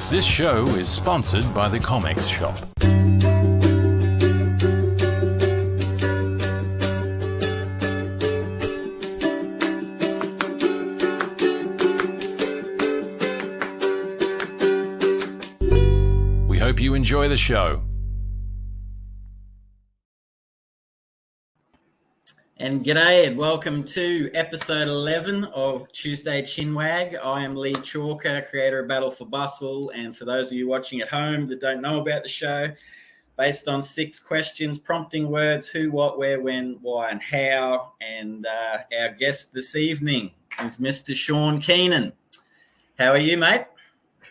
This show is sponsored by the Comics Shop. We hope you enjoy the show. And g'day and welcome to episode 11 of Tuesday Chinwag. I am Lee Chalker, creator of Battle for Bustle. And for those of you watching at home that don't know about the show, based on 6 questions, prompting words, who, what, where, when, why, and how. And our guest this evening is Mr. Shaun Keenan. How are you, mate?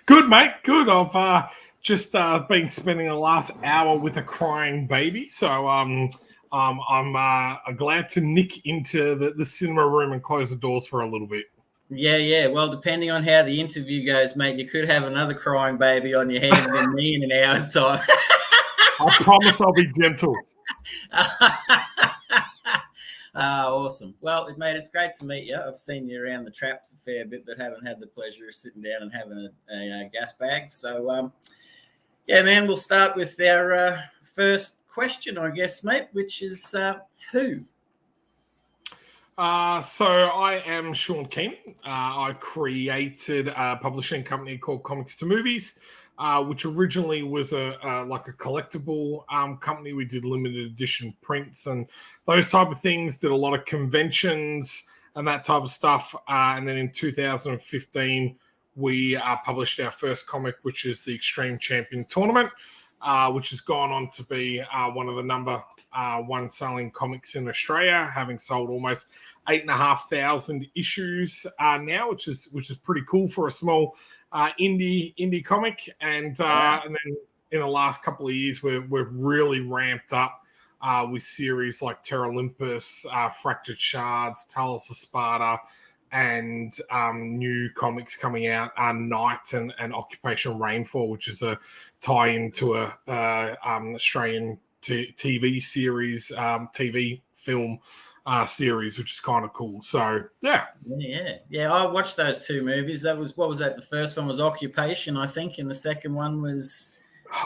Good, mate. Good. I've just been spending the last hour with a crying baby. So I'm glad to nick into the cinema room and close the doors for a little bit. Yeah. Well, depending on how the interview goes, mate, you could have another crying baby on your hands and me in an hour's time. I promise I'll be gentle. Awesome. Well, mate, it's great to meet you. I've seen you around the traps a fair bit, but haven't had the pleasure of sitting down and having a gas bag. So, yeah, man, we'll start with our first question, I guess, mate, which is who? So I am Shaun Keenan. I created a publishing company called Comics to Movies, which originally was a collectible company. We did limited edition prints and those type of things, did a lot of conventions and that type of stuff. And then in 2015, we published our first comic, which is the Extreme Champion Tournament, which has gone on to be one of the number one selling comics in Australia, having sold almost 8,500 issues now, which is pretty cool for a small indie comic. And then in the last couple of years, we've really ramped up with series like Terra Olympus, Fractured Shards, Talos of Sparta, and new comics coming out, Night and Occupation Rainfall, which is a tie-in to a Australian TV series, TV film series, which is kind of cool. So, yeah. I watched those 2 movies. What was that? The first one was Occupation, I think, and the second one was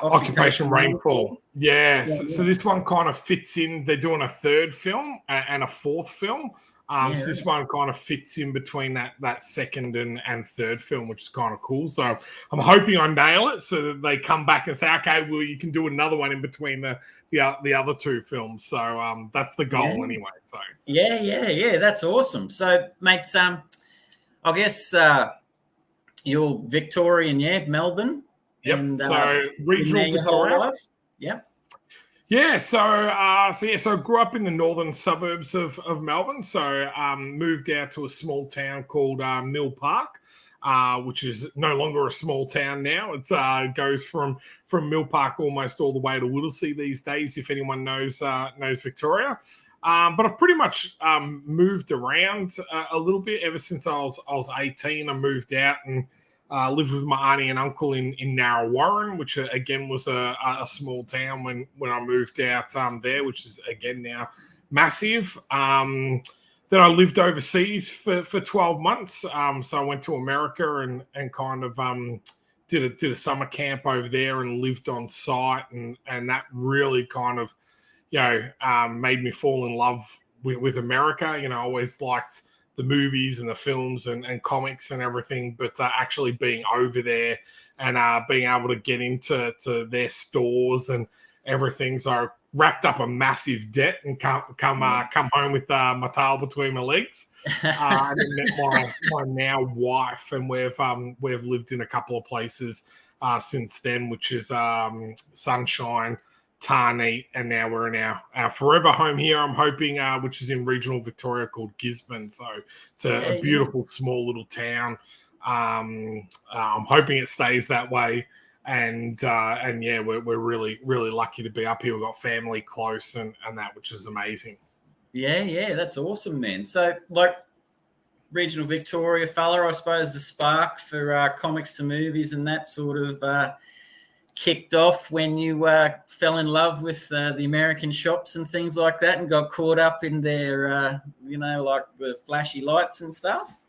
Occupation Rainfall. Yeah. So this one kind of fits in. They're doing a 3rd film and a 4th film. So this one kind of fits in between that 2nd and 3rd film, which is kind of cool. So I'm hoping I nail it so that they come back and say, okay, well, you can do another one in between the other 2 films. So that's the goal anyway. So Yeah. That's awesome. So, mate, I guess you're Victorian, Melbourne. Yep. And, so regional Victoria. Yep. Yeah, so I grew up in the northern suburbs of Melbourne. So moved out to a small town called Mill Park, which is no longer a small town now. It goes from Mill Park almost all the way to Whittlesea these days, if anyone knows Victoria. But I've pretty much moved around a little bit ever since I was 18. I moved out and lived with my auntie and uncle in Narrawarren, which again was a small town when I moved out there, which is again now massive. Then I lived overseas for 12 months. So I went to America and kind of did a summer camp over there and lived on site, and that really kind of made me fall in love with America. I always liked the movies and the films and comics and everything, but actually being over there and being able to get into their stores and everything. So I racked up a massive debt and come home with my tail between my legs. And then met my now wife, and we've lived in a couple of places since then, which is Sunshine, Tarneet, and now we're in our forever home here, I'm hoping, which is in regional Victoria called Gisborne. So it's a beautiful small little town. I'm hoping it stays that way, and we're really, really lucky to be up here. We've got family close and that, which is amazing. Yeah, that's awesome, man. So, like, regional Victoria fella, I suppose the spark for comics to movies and that sort of kicked off when you fell in love with the American shops and things like that and got caught up in their, like the flashy lights and stuff?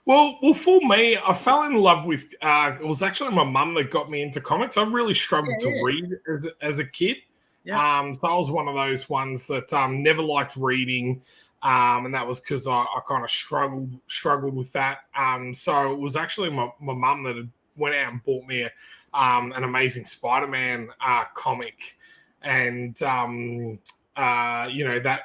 Well, for me, I fell in love with. It was actually my mum that got me into comics. I really struggled to read as a kid. Yeah. So I was one of those ones that never liked reading, and that was because I kind of struggled with that. So it was actually my mum that had went out and bought me an Amazing Spider-Man comic, and that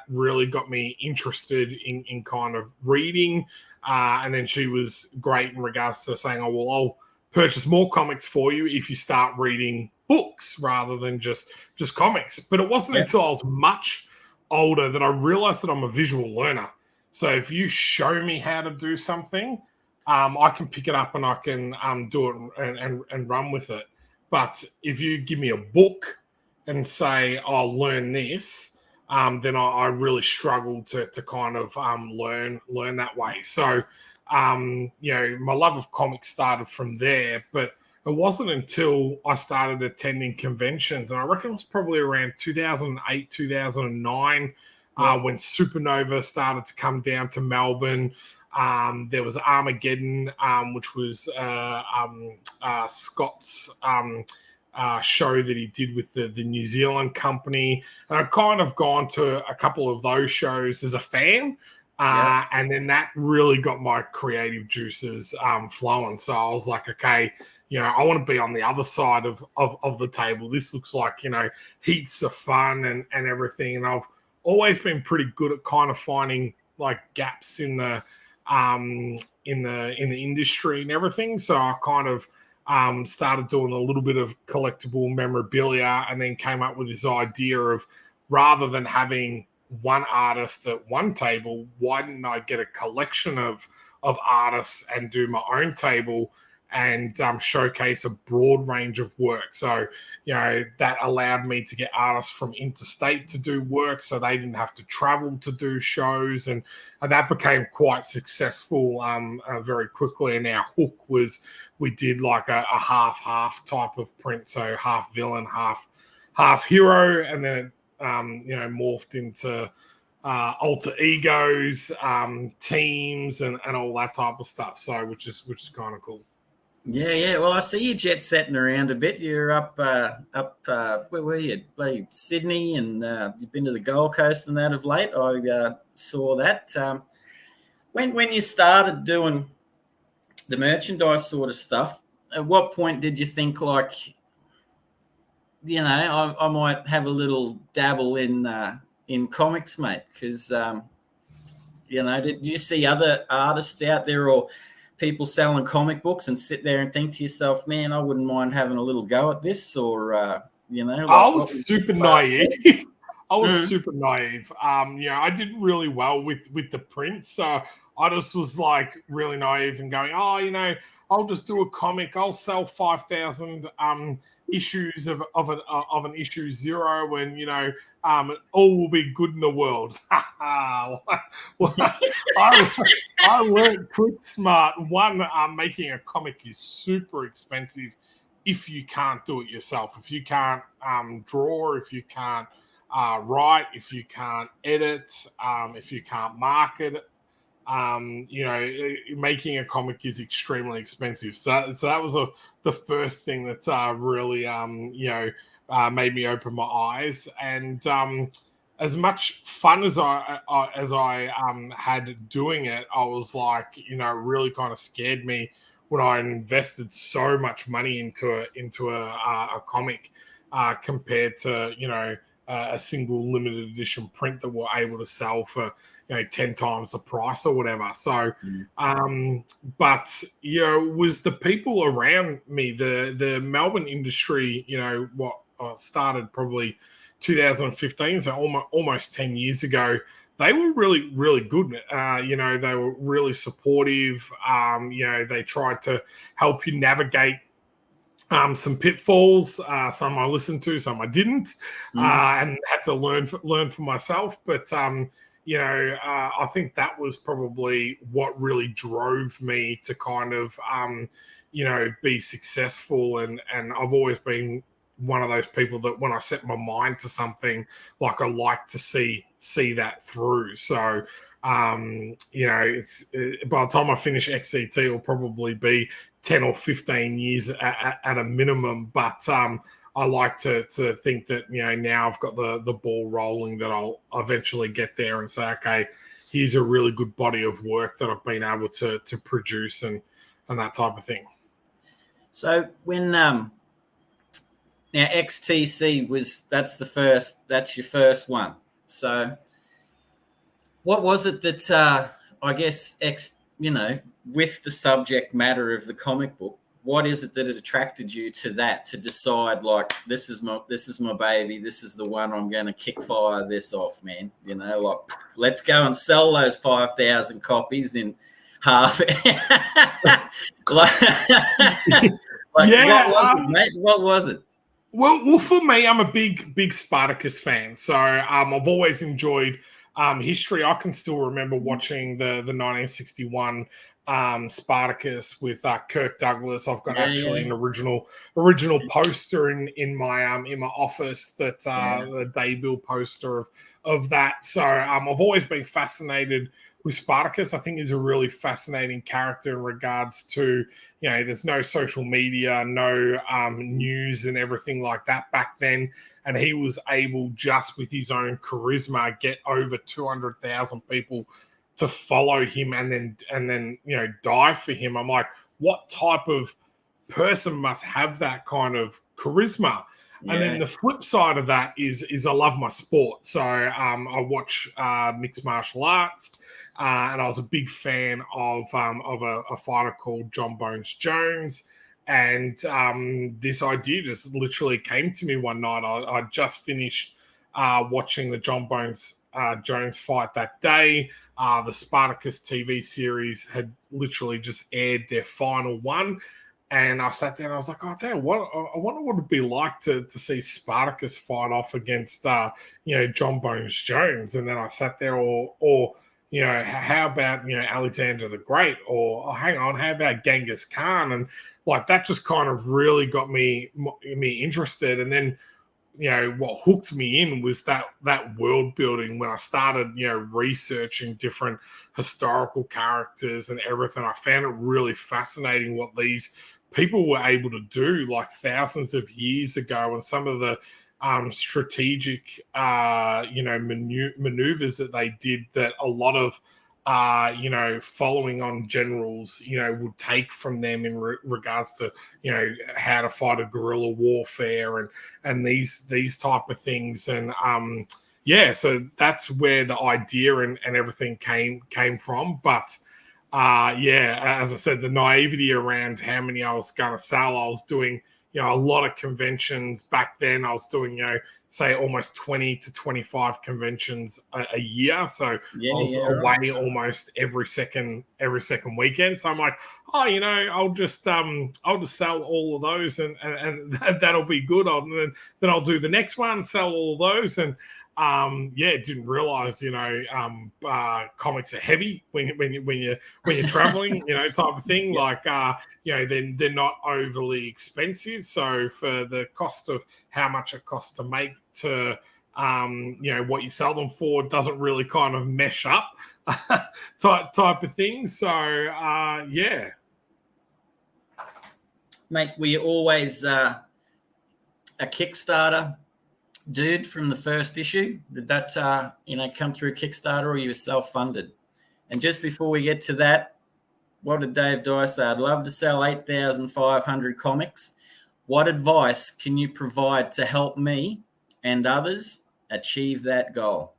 really got me interested in kind of reading. And then she was great in regards to saying, "Oh, well, I'll purchase more comics for you if you start reading books rather than just comics." But it wasn't until I was much older that I realized that I'm a visual learner. So if you show me how to do something, I can pick it up and I can do it and run with it. But if you give me a book and say, "I'll learn this," then I really struggled to kind of learn that way. So, my love of comics started from there, but it wasn't until I started attending conventions, and I reckon it was probably around 2008, 2009, when Supernova started to come down to Melbourne. There was Armageddon, which was Scott's show that he did with the New Zealand company. And I've kind of gone to a couple of those shows as a fan. And then that really got my creative juices flowing. So I was like, okay, I want to be on the other side of the table. This looks like, heaps of fun and everything. And I've always been pretty good at kind of finding like gaps in the industry and everything. So I kind of started doing a little bit of collectible memorabilia, and then came up with this idea of, rather than having one artist at one table, why didn't I get a collection of artists and do my own table and showcase a broad range of work? So, that allowed me to get artists from interstate to do work, so they didn't have to travel to do shows, and that became quite successful very quickly. And our hook was, we did like a half type of print, so half villain, half hero, and then it morphed into alter egos, teams, and all that type of stuff. So which is kind of cool. Yeah. Well, I see you jet setting around a bit. You're up where were you? Like Sydney, and you've been to the Gold Coast and that of late. I saw that. When you started doing the merchandise sort of stuff, at what point did you think, like, I might have a little dabble in comics, mate? Because did you see other artists out there or people selling comic books and sit there and think to yourself, man, I wouldn't mind having a little go at this? Or I was super naive. I was super naive. I did really well with the print, so I just was like really naive and going, I'll just do a comic. I'll sell 5,000 issues of an issue zero, and all will be good in the world. Well, I learned quick smart. One, making a comic is super expensive if you can't do it yourself. If you can't draw, if you can't write, if you can't edit, if you can't market, making a comic is extremely expensive. So that was the first thing that really made me open my eyes. And as much fun as I had doing it, I was like, really kind of scared me when I invested so much money into a comic compared to a single limited edition print that we're able to sell for 10 times the price or whatever. So but was the people around me, the Melbourne industry, what started probably 2015, so almost 10 years ago. They were really, really good. They were really supportive. They tried to help you navigate some pitfalls. Some I listened to, some I didn't, and had to learn for myself. But I think that was probably what really drove me to kind of be successful. And I've always been one of those people that when I set my mind to something, like I like to see that through. So It's by the time I finish XCT, it'll probably be 10 or 15 years at a minimum. But I like to think that, now I've got the ball rolling, that I'll eventually get there and say, okay, here's a really good body of work that I've been able to produce and that type of thing. So when now XTC that's your first one. So what was it that I guess with the subject matter of the comic book, what is it that had attracted you to that, to decide like this is my baby, this is the one I'm going to kick fire this off, man? Like let's go and sell those 5,000 copies in half. What was it, mate? What was it? Well, for me, I'm a big Spartacus fan. So I've always enjoyed history. I can still remember watching the 1961 Spartacus with Kirk Douglas. I've got an original poster in my office, that the debut poster of that. So I've always been fascinated with Spartacus. I think he's a really fascinating character in regards to, there's no social media, no news and everything like that back then. And he was able, just with his own charisma, get over 200,000 people to follow him and then die for him. I'm like, what type of person must have that kind of charisma? Yeah. And then the flip side of that is I love my sport. So I watch mixed martial arts, and I was a big fan of a fighter called John Bones Jones. And this idea just literally came to me one night. I just finished watching the John Bones Jones fight that day. The Spartacus TV series had literally just aired their final one. And I sat there and I was like, I'll tell you what, I wonder what it'd be like to see Spartacus fight off against, John Bones Jones. And then I sat there, or how about, Alexander the Great? Or hang on, how about Genghis Khan? And like that just kind of really got me interested. And then, what hooked me in was that world building. When I started, researching different historical characters and everything, I found it really fascinating what these people were able to do like thousands of years ago, and some of the strategic, maneuvers that they did, that a lot of, following on generals, would take from them in regards to, how to fight a guerrilla warfare and these type of things. And, so that's where the idea and everything came from. But, as I said, the naivety around how many I was going to sell, I was doing, a lot of conventions back then. I was doing, say almost 20 to 25 conventions a year. So I was away almost every second weekend. So I'm like, I'll just sell all of those and that'll be good. Then I'll do the next one, sell all of those. And didn't realize, comics are heavy when you're traveling, type of thing. Like, they're not overly expensive. So for the cost of how much it costs to make to, what you sell them for doesn't really kind of mesh up type of thing. So, Mate, were you always a Kickstarter dude from the first issue? Did that come through Kickstarter, or you were self-funded? And just before we get to that, what did Dave Dye say? I'd love to sell 8,500 comics. What advice can you provide to help me and others achieve that goal?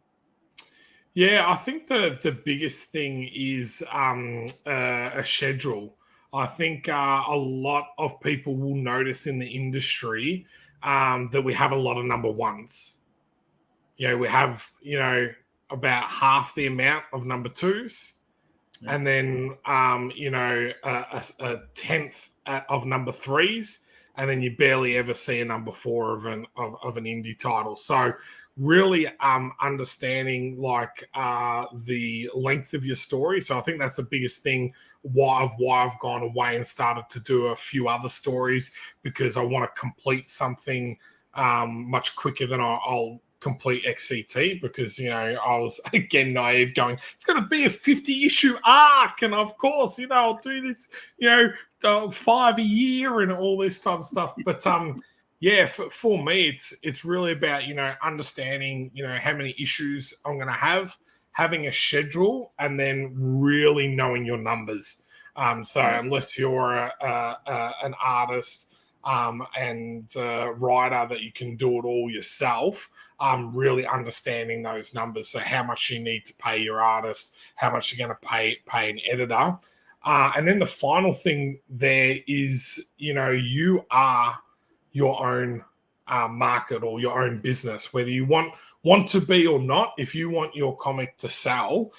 Yeah, I think the biggest thing is a schedule. I think a lot of people will notice in the industry that we have a lot of number ones. We have, about half the amount of number twos, and then, a tenth of number threes, and then you barely ever see a number four of an indie title. So really understanding the length of your story. So I think that's the biggest thing why I've gone away and started to do a few other stories, because I want to complete something much quicker than I'll complete XCT because, I was, again, naive going, it's going to be a 50-issue arc. And of course, I'll do this, 5 a year and all this type of stuff. But, for me, it's really about, understanding, how many issues I'm going to have, having a schedule, and then really knowing your numbers. So unless you're an artist and writer that you can do it all yourself, really understanding those numbers. So how much you need to pay your artist, how much you're going to pay an editor. And then the final thing there is, you are your own market or your own business, whether you want to be or not. If you want your comic to sell,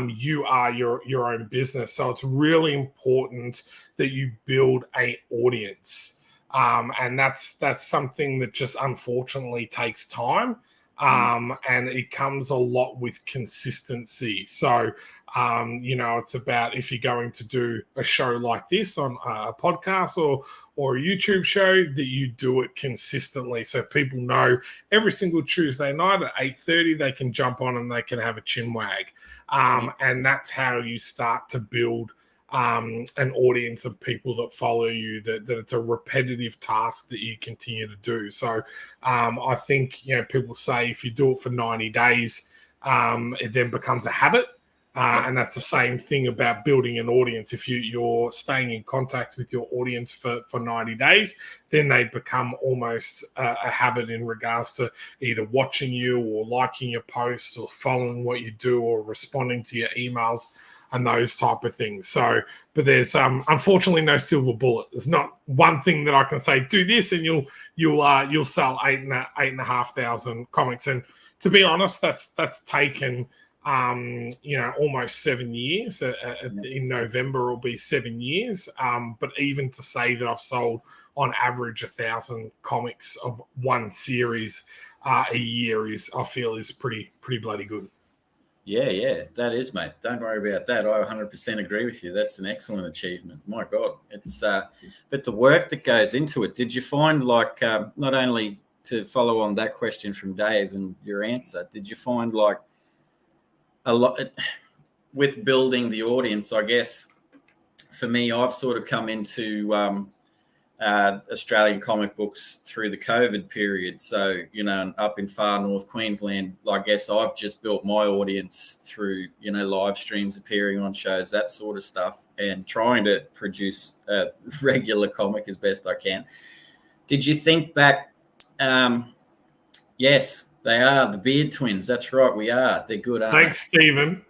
you are your own business. So it's really important that you build an audience. And that's something that just unfortunately takes time. And it comes a lot with consistency. So, it's about, if you're going to do a show like this on a podcast or a YouTube show, that you do it consistently. So people know every single Tuesday night at 8:30, they can jump on and they can have a Chinwag. And that's how you start to build an audience of people that follow you, that it's a repetitive task that you continue to do. So I think, people say if you do it for 90 days, it then becomes a habit. And that's the same thing about building an audience. If you're staying in contact with your audience for 90 days, then they become almost a habit in regards to either watching you or liking your posts or following what you do or responding to your emails and those type of things. So, but there's unfortunately no silver bullet. There's not one thing that I can say, do this and you'll sell 8,500 comics. And to be honest, that's taken almost 7 years. In November will be 7 years. But even to say that I've sold on average 1,000 comics of one series a year I feel is pretty bloody good. Yeah, that is, mate. Don't worry about that. I 100% agree with you. That's an excellent achievement. My God, it's but the work that goes into it. Did you find, like, not only to follow on that question from Dave and your answer, did you find like a lot with building the audience? I guess for me, I've sort of come into Australian comic books through the COVID period. So, up in far north Queensland, I guess I've just built my audience through, live streams, appearing on shows, that sort of stuff, and trying to produce a regular comic as best I can. Did you think back? Yes, they are the Beard Twins. That's right, we are. They're good, aren't Thanks, Stephen.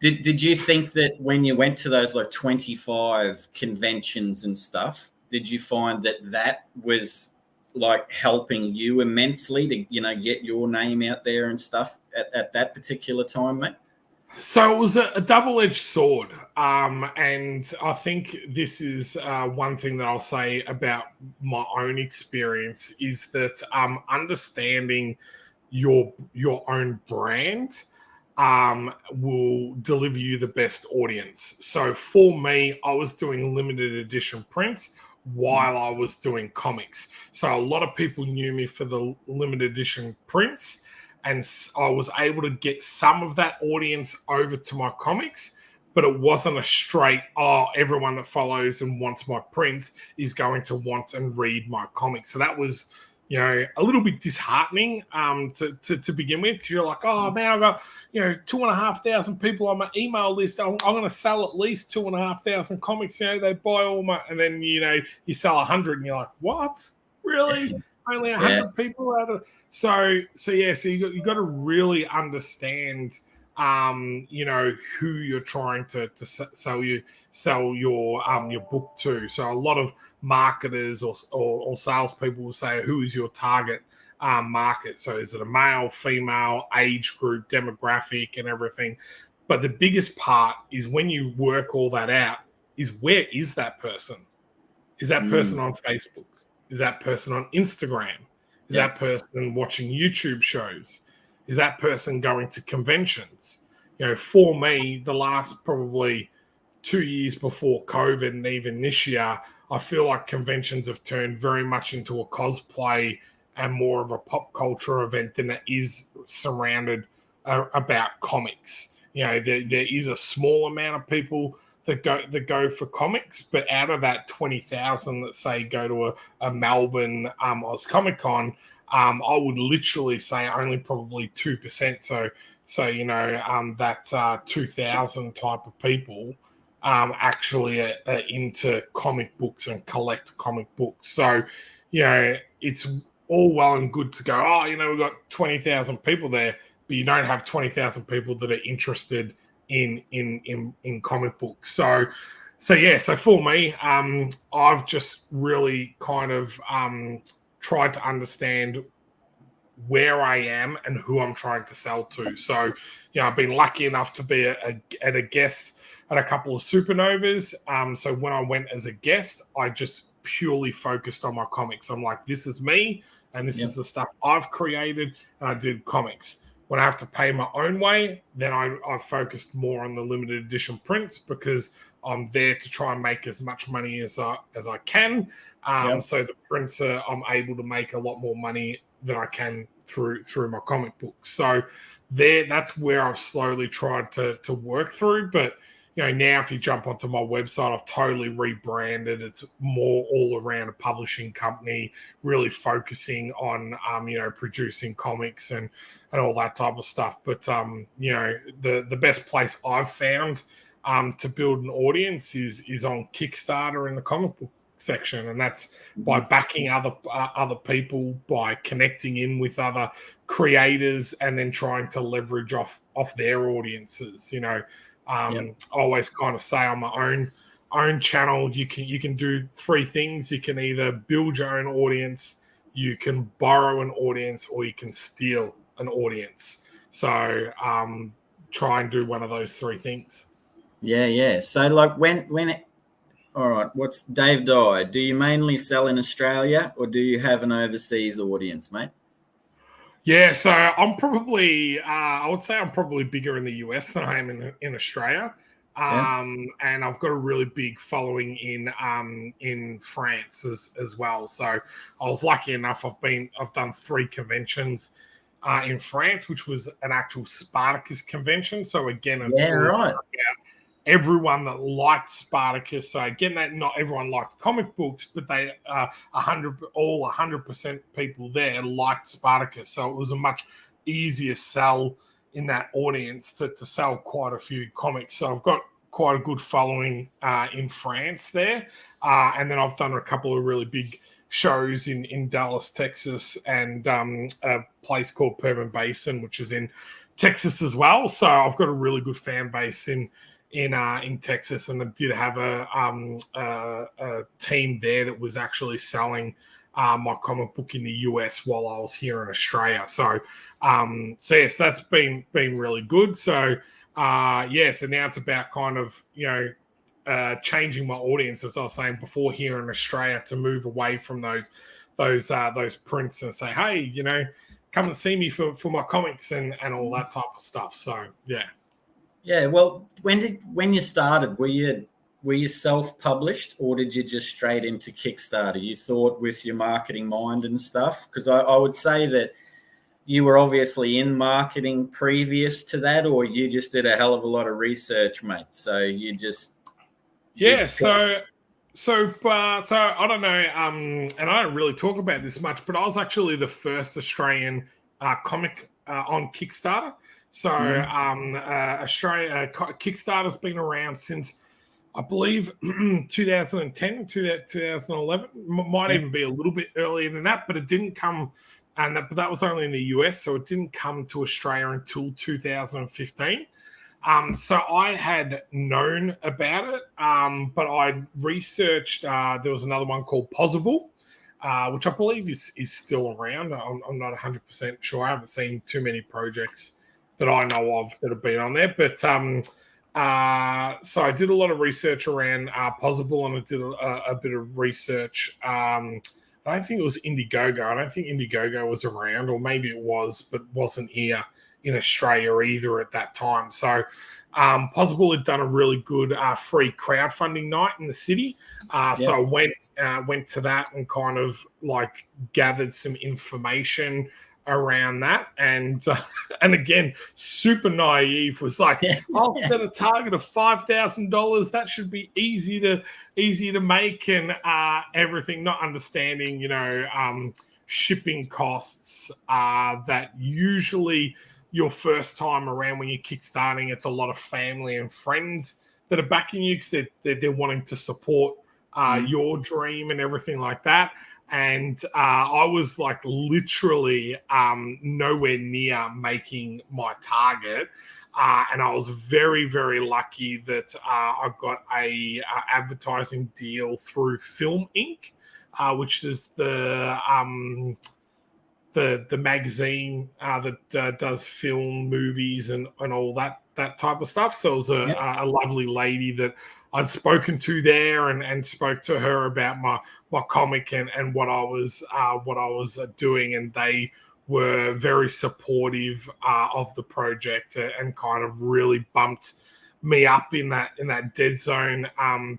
Did you think that when you went to those like 25 conventions and stuff, did you find that was like helping you immensely to, get your name out there and stuff at that particular time, mate? So it was a double-edged sword. And I think this is one thing that I'll say about my own experience is that understanding your own brand will deliver you the best audience. So for me, I was doing limited edition prints while I was doing comics. So a lot of people knew me for the limited edition prints, and I was able to get some of that audience over to my comics, but it wasn't a straight, everyone that follows and wants my prints is going to want and read my comics. So that was, a little bit disheartening to begin with, because you're like, oh man, I've got 2,500 people on my email list. I'm going to sell at least 2,500 comics. They buy all my, and then you sell 100, and you're like, what? Really? Only 100 people out of. So you got to really understand, who you're trying to sell your book to. So a lot of marketers or salespeople will say, who is your target market? So is it a male, female, age group, demographic, and everything? But the biggest part is when you work all that out is, where is that person? Is that person on Facebook? Is that person on Instagram? Is that person watching YouTube shows? Is that person going to conventions? For me, the last probably 2 years before COVID and even this year, I feel like conventions have turned very much into a cosplay and more of a pop culture event than it is surrounded about comics. There is a small amount of people that go for comics, but out of that 20,000 that say go to a Melbourne Oz Comic Con, I would literally say only probably 2%. So that 2,000 type of people actually are into comic books and collect comic books. So, it's all well and good to go, we've got 20,000 people there, but you don't have 20,000 people that are interested in comic books. So for me, I've just really kind of tried to understand where I am and who I'm trying to sell to. So, I've been lucky enough to be a guest at a couple of supernovas. So when I went as a guest, I just purely focused on my comics. I'm like, this is me, and this is the stuff I've created, and I did comics. When I have to pay my own way, then I focused more on the limited edition prints, because I'm there to try and make as much money as I can. So the prints I'm able to make a lot more money than I can through my comic books. So that's where I've slowly tried to work through. But now if you jump onto my website, I've totally rebranded. It's more all around a publishing company, really focusing on producing comics and all that type of stuff. But the best place I've found to build an audience is on Kickstarter in the comic book section, and that's by backing other people, by connecting in with other creators, and then trying to leverage off their audiences. I always kind of say on my own channel, you can do three things. You can either build your own audience, you can borrow an audience, or you can steal an audience. So try and do one of those three things. Yeah. So like all right, what's Dave Dye? Do you mainly sell in Australia, or do you have an overseas audience, mate? Yeah, so I'm probably, I would say I'm probably bigger in the US than I am in Australia. And I've got a really big following in France as well. So I was lucky enough. I've done 3 conventions in France, which was an actual Spartacus convention. So again, it's right. about everyone that liked Spartacus. So again, that not everyone liked comic books, but they 100% people there liked Spartacus. So it was a much easier sell in that audience to sell quite a few comics. So I've got quite a good following in France there. And then I've done a couple of really big shows in Dallas, Texas, and a place called Permian Basin, which is in Texas as well. So I've got a really good fan base in Texas, and I did have a team there that was actually selling my comic book in the US while I was here in Australia. So yes, that's been really good. So so now it's about kind of changing my audience, as I was saying before, here in Australia, to move away from those prints and say, hey, come and see me for my comics and all that type of stuff. So yeah. Yeah, well, when you started, were you self-published, or did you just straight into Kickstarter? You thought with your marketing mind and stuff? Because I would say that you were obviously in marketing previous to that, or you just did a hell of a lot of research, mate. So you just So I don't know, and I don't really talk about this much, but I was actually the first Australian comic on Kickstarter. So Australia Kickstarter's been around since, I believe, 2010, 2011. Might even be a little bit earlier than that, but it didn't come, but that was only in the US, so it didn't come to Australia until 2015. So I had known about it, but I researched. There was another one called Possible, which I believe is still around. I'm not 100% sure. I haven't seen too many projects that I know of that have been on there. But so I did a lot of research around Possible, and I did a bit of research. I don't think it was Indiegogo. I don't think Indiegogo was around, or maybe it was, but wasn't here in Australia either at that time. So Possible had done a really good free crowdfunding night in the city. So I went to that and kind of like gathered some information around that. And again, super naive, was like, I'll set a target of $5,000. That should be easy to make, and everything, not understanding, shipping costs that usually your first time around when you're kickstarting, it's a lot of family and friends that are backing you because they're wanting to support your dream and everything like that. And I was like literally nowhere near making my target. And I was very, very lucky that I got a advertising deal through Film Inc., which is the magazine that does film, movies, and all that type of stuff. So it was a lovely lady that I'd spoken to there, and spoke to her about my comic and what I was doing, and they were very supportive of the project and kind of really bumped me up in that dead zone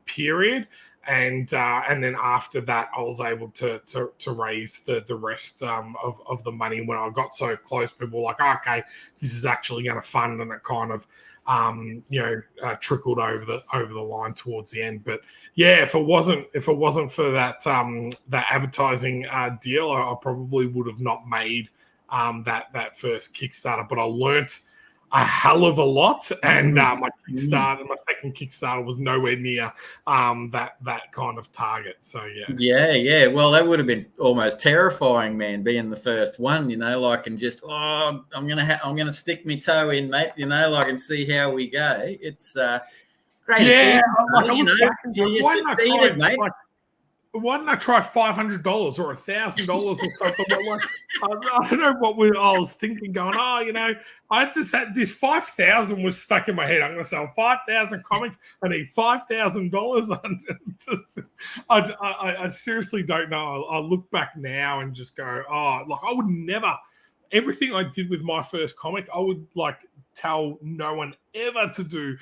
period. And then after that, I was able to raise the rest of the money. When I got so close, people were like, oh, okay, this is actually going to fund, and it kind of trickled over the line towards the end. But yeah, if it wasn't for that advertising deal, I probably would have not made that first Kickstarter. But I learnt a hell of a lot, and my second Kickstarter was nowhere near that kind of target. So yeah. Well, that would have been almost terrifying, man, being the first one. And just I'm gonna stick my toe in, mate. And see how we go. It's great. Yeah, you succeeded, mate. Why didn't I try $500 or $1,000 or something? I don't know what I was thinking. Going, I just had this 5,000 was stuck in my head. I'm going to sell 5,000 comics. I need $5,000. I seriously don't know. I look back now and just go, I would never. Everything I did with my first comic, I would tell no one ever to do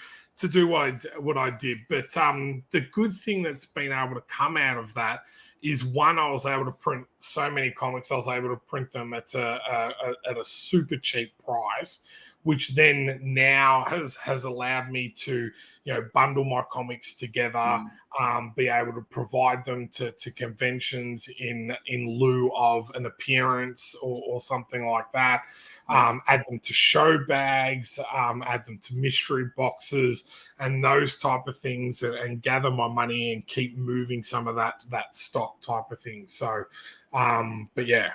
what I did. But the good thing that's been able to come out of that is, one, I was able to print so many comics. I was able to print them at a super cheap price, which then now has allowed me to bundle my comics together, be able to provide them to conventions in lieu of an appearance or something like that. Add them to show bags, add them to mystery boxes and those type of things, and gather my money and keep moving some of that stock type of thing. So, but yeah.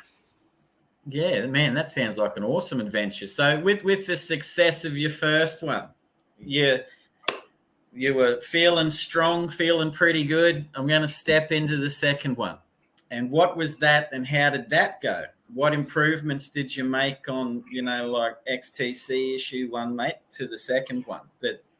Yeah, man, that sounds like an awesome adventure. So with the success of your first one, you were feeling strong, feeling pretty good. I'm going to step into the second one. And what was that, and how did that go? What improvements did you make on, XTC issue 1, mate, to the second one?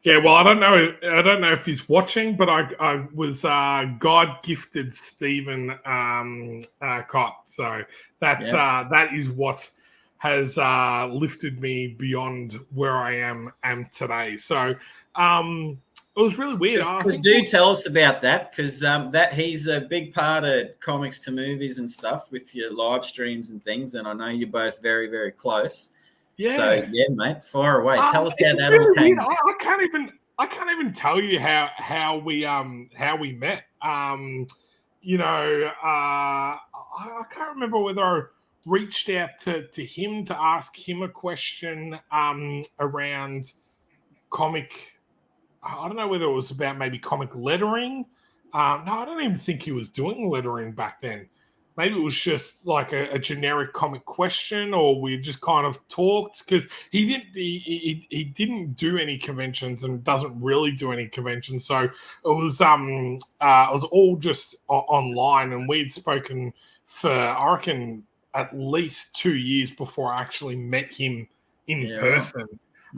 Yeah, well, I don't know if he's watching, but I was God gifted Stephen Cott. So that is what has lifted me beyond where I am today. So it was really weird. Do tell us about that, because that he's a big part of Comics to Movies and stuff with your live streams and things, and I know you're both very, very close. Yeah. So yeah, mate, far away. Tell us how that all came. I can't even tell you how we met. I can't remember whether I reached out to him to ask him a question around comic. I don't know whether it was about maybe comic lettering. No, I don't even think he was doing lettering back then. Maybe it was just like a generic comic question, or we just kind of talked, because he didn't do any conventions and doesn't really do any conventions. So it was all just online, and we'd spoken for, I reckon, at least 2 years before I actually met him in person,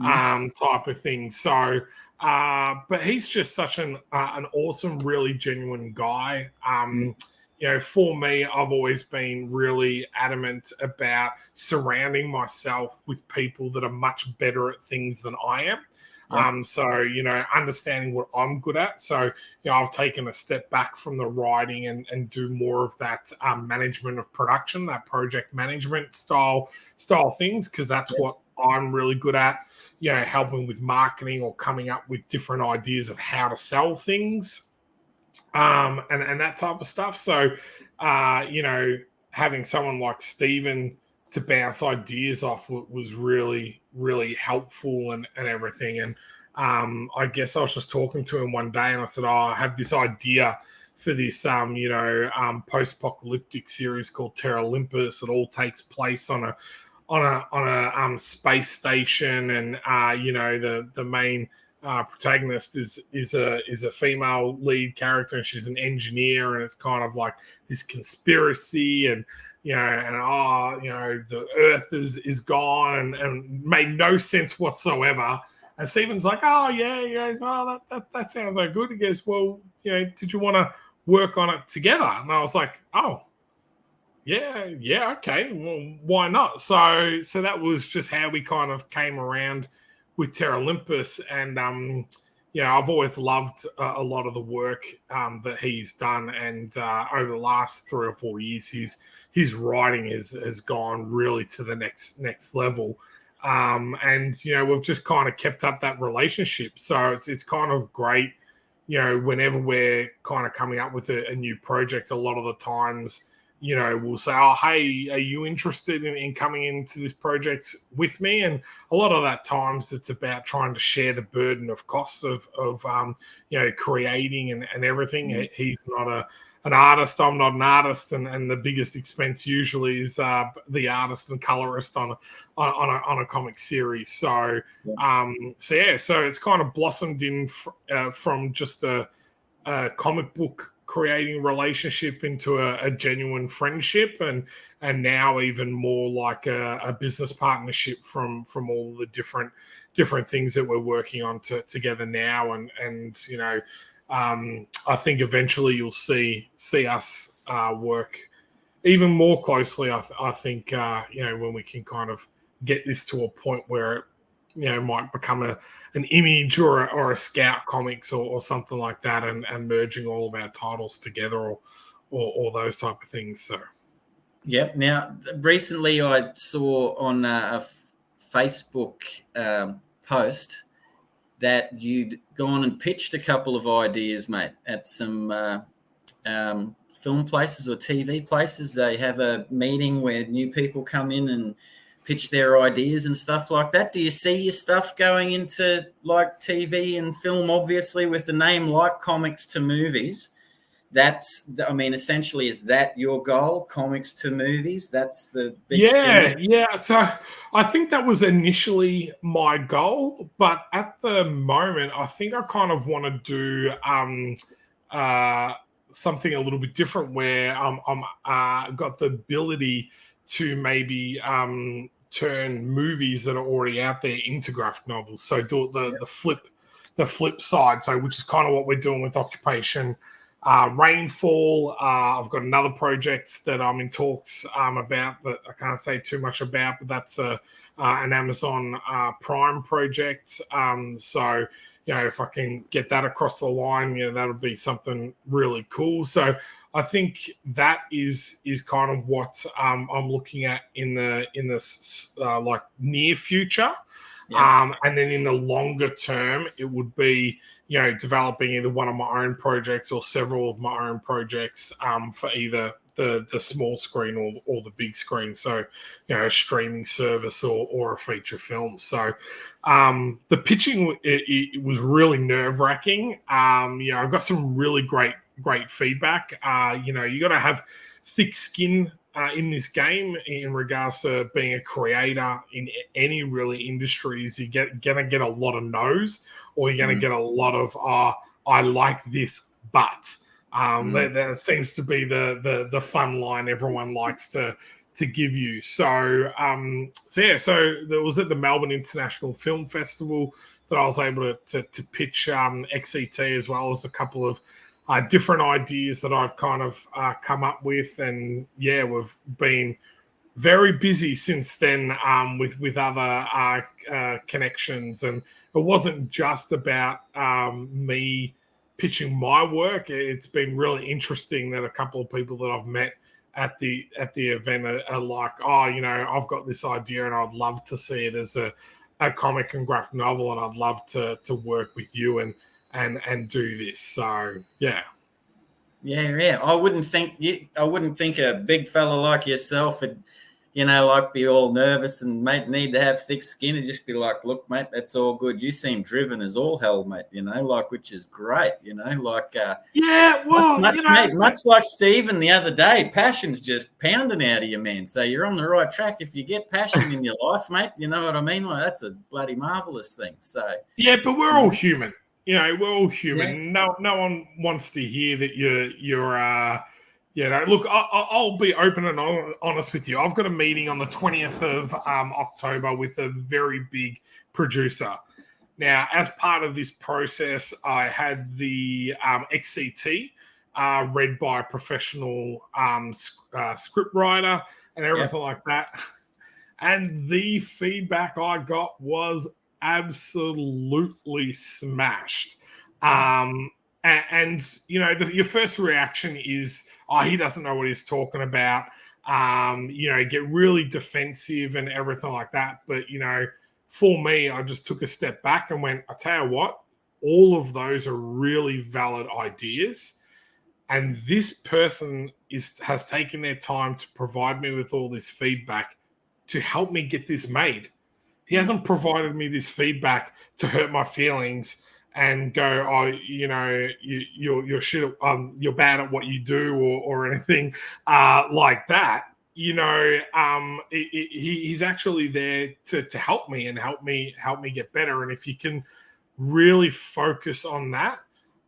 type of thing. So, but he's just such an awesome, really genuine guy. For me, I've always been really adamant about surrounding myself with people that are much better at things than I am. Yeah. So, understanding what I'm good at. So, I've taken a step back from the writing and do more of that management of production, that project management style things, because that's what I'm really good at, helping with marketing or coming up with different ideas of how to sell things, and that type of stuff. So, having someone like Stephen to bounce ideas off was really, really helpful and everything. And I guess I was just talking to him one day and I said, I have this idea for this, post-apocalyptic series called Terra Olympus. It all takes place on a space station, and the main protagonist is a female lead character, and she's an engineer, and it's kind of like this conspiracy, and the Earth is gone, and made no sense whatsoever. And Stephen's like, oh yeah, he goes, oh that sounds so good. He goes, well, did you want to work on it together? And I was like, oh yeah, okay, well, why not? So that was just how we kind of came around with Terra Olympus, and I've always loved a lot of the work that he's done, and over the last 3 or 4 years, his writing has gone really to the next level, and we've just kind of kept up that relationship. So it's kind of great, whenever we're kind of coming up with a new project. A lot of the times, we'll say, oh, hey, are you interested in coming into this project with me? And a lot of that times it's about trying to share the burden of costs of creating and everything. Mm-hmm. He's not an artist. I'm not an artist. And the biggest expense usually is the artist and colorist on a comic series. So, so it's kind of blossomed in from just a comic book creating relationship into a genuine friendship, and now even more like a business partnership from all the different things that we're working on together now, and I think eventually you'll see us work even more closely. I think when we can kind of get this to a point where it might become an Image or a Scout Comics or something like that, and merging all of our titles together or those type of things. So, yep. Now, recently I saw on a Facebook post that you'd gone and pitched a couple of ideas, mate, at some film places or TV places. They have a meeting where new people come in and pitch their ideas and stuff like that. Do you see your stuff going into like TV and film, obviously, with the name like comics to movies? Essentially, is that your goal? Comics to movies? That's the big Yeah. So I think that was initially my goal, but at the moment, I think I kind of want to do something a little bit different, where I'm got the ability to maybe turn movies that are already out there into graphic novels. So do the flip side. So which is kind of what we're doing with Occupation Rainfall. I've got another project that I'm in talks about that I can't say too much about, but that's an Amazon Prime project. So if I can get that across the line, that'll be something really cool. So I think that is kind of what I'm looking at in this like near future. And then in the longer term, it would be, developing either one of my own projects or several of my own projects for either the small screen or the big screen. So, a streaming service or a feature film. So the pitching, it was really nerve-wracking. I've got some really great feedback. You got to have thick skin in this game in regards to being a creator in any really industries. You're gonna get a lot of no's, or you're gonna get a lot of I like this, but that seems to be the fun line everyone likes to give you. So there was at the Melbourne International Film Festival that I was able to pitch XET, as well as a couple of different ideas that I've kind of come up with. And we've been very busy since then with other connections, and it wasn't just about me pitching my work. It's been really interesting that a couple of people that I've met at the event are like, oh, I've got this idea and I'd love to see it as a comic and graphic novel, and I'd love to work with you and do this. So yeah. I wouldn't think a big fella like yourself would, like be all nervous and mate need to have thick skin and just be like, look, mate, that's all good. You seem driven as all hell, mate. Which is great. Much like Stephen the other day, passion's just pounding out of you, man. So you're on the right track. If you get passion in your life, mate, you know what I mean. Like that's a bloody marvelous thing. So yeah, but we're all human. We're all human. Yeah. No one wants to hear that you're look, I'll be open and honest with you. I've got a meeting on the 20th of October with a very big producer. Now, as part of this process, I had the XCT read by a professional script writer and everything like that. And the feedback I got was absolutely smashed. Your first reaction is, oh, he doesn't know what he's talking about. Get really defensive and everything like that. But, for me, I just took a step back and went, I tell you what, all of those are really valid ideas. And this person has taken their time to provide me with all this feedback to help me get this made. He hasn't provided me this feedback to hurt my feelings and go, oh, you're shit, you're bad at what you do, or anything like that. He's actually there to help me and help me get better. And if you can really focus on that,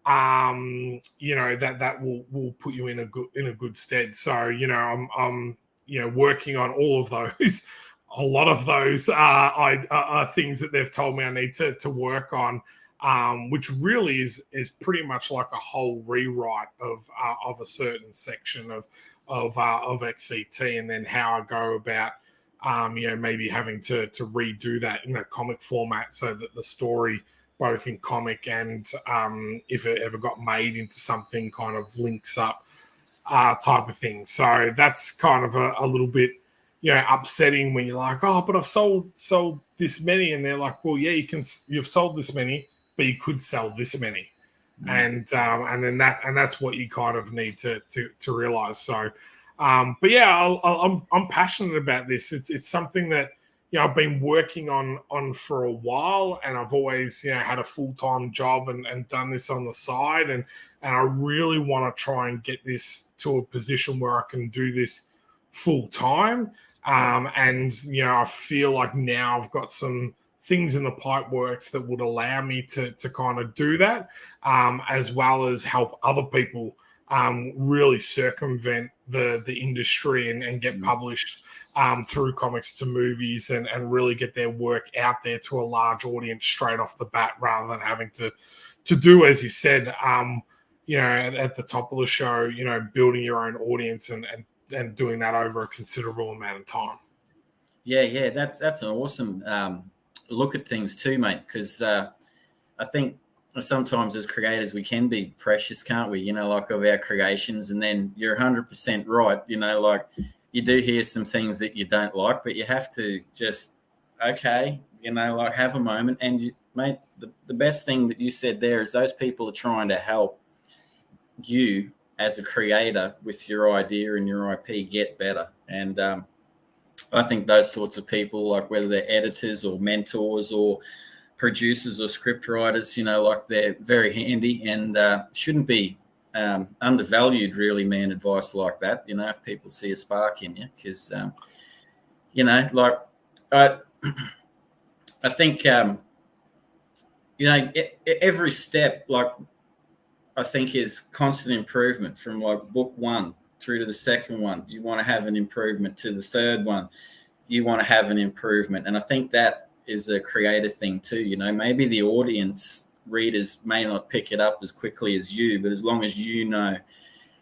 that will put you in a good stead. So I'm working on all of those. A lot of those are things that they've told me I need to work on. Which really is pretty much like a whole rewrite of a certain section of XCT, and then how I go about maybe having to redo that in a comic format so that the story, both in comic and if it ever got made into something, kind of links up type of thing. So that's kind of a little bit upsetting when you're like, oh, but I've sold this many, and they're like, well, yeah, you've sold this many, but you could sell this many, and then that's what you kind of need to realize. So, but yeah, I'm passionate about this. It's something that I've been working on for a while, and I've always had a full-time job and done this on the side, and I really want to try and get this to a position where I can do this full time. And I feel like now I've got some things in the pipe works that would allow me to kind of do that, as well as help other people really circumvent the industry and get published through comics to movies and really get their work out there to a large audience straight off the bat, rather than having to do, as you said, at the top of the show, building your own audience and doing that over a considerable amount of time. Yeah, that's an awesome look at things too, mate, because I think sometimes as creators we can be precious, can't we? Like of our creations, and then you're 100% right. Like you do hear some things that you don't like, but you have to just like have a moment. And mate, the best thing that you said there is those people are trying to help you as a creator with your idea and your IP get better. And I think those sorts of people, like whether they're editors or mentors or producers or script writers, like they're very handy and shouldn't be undervalued, really, man. Advice like that, if people see a spark in you, because like I think every step, like I think, is constant improvement from like book one through to the second one. You want to have an improvement to the third one. You want to have an improvement. And I think that is a creative thing too. Maybe the audience readers may not pick it up as quickly as you, but as long as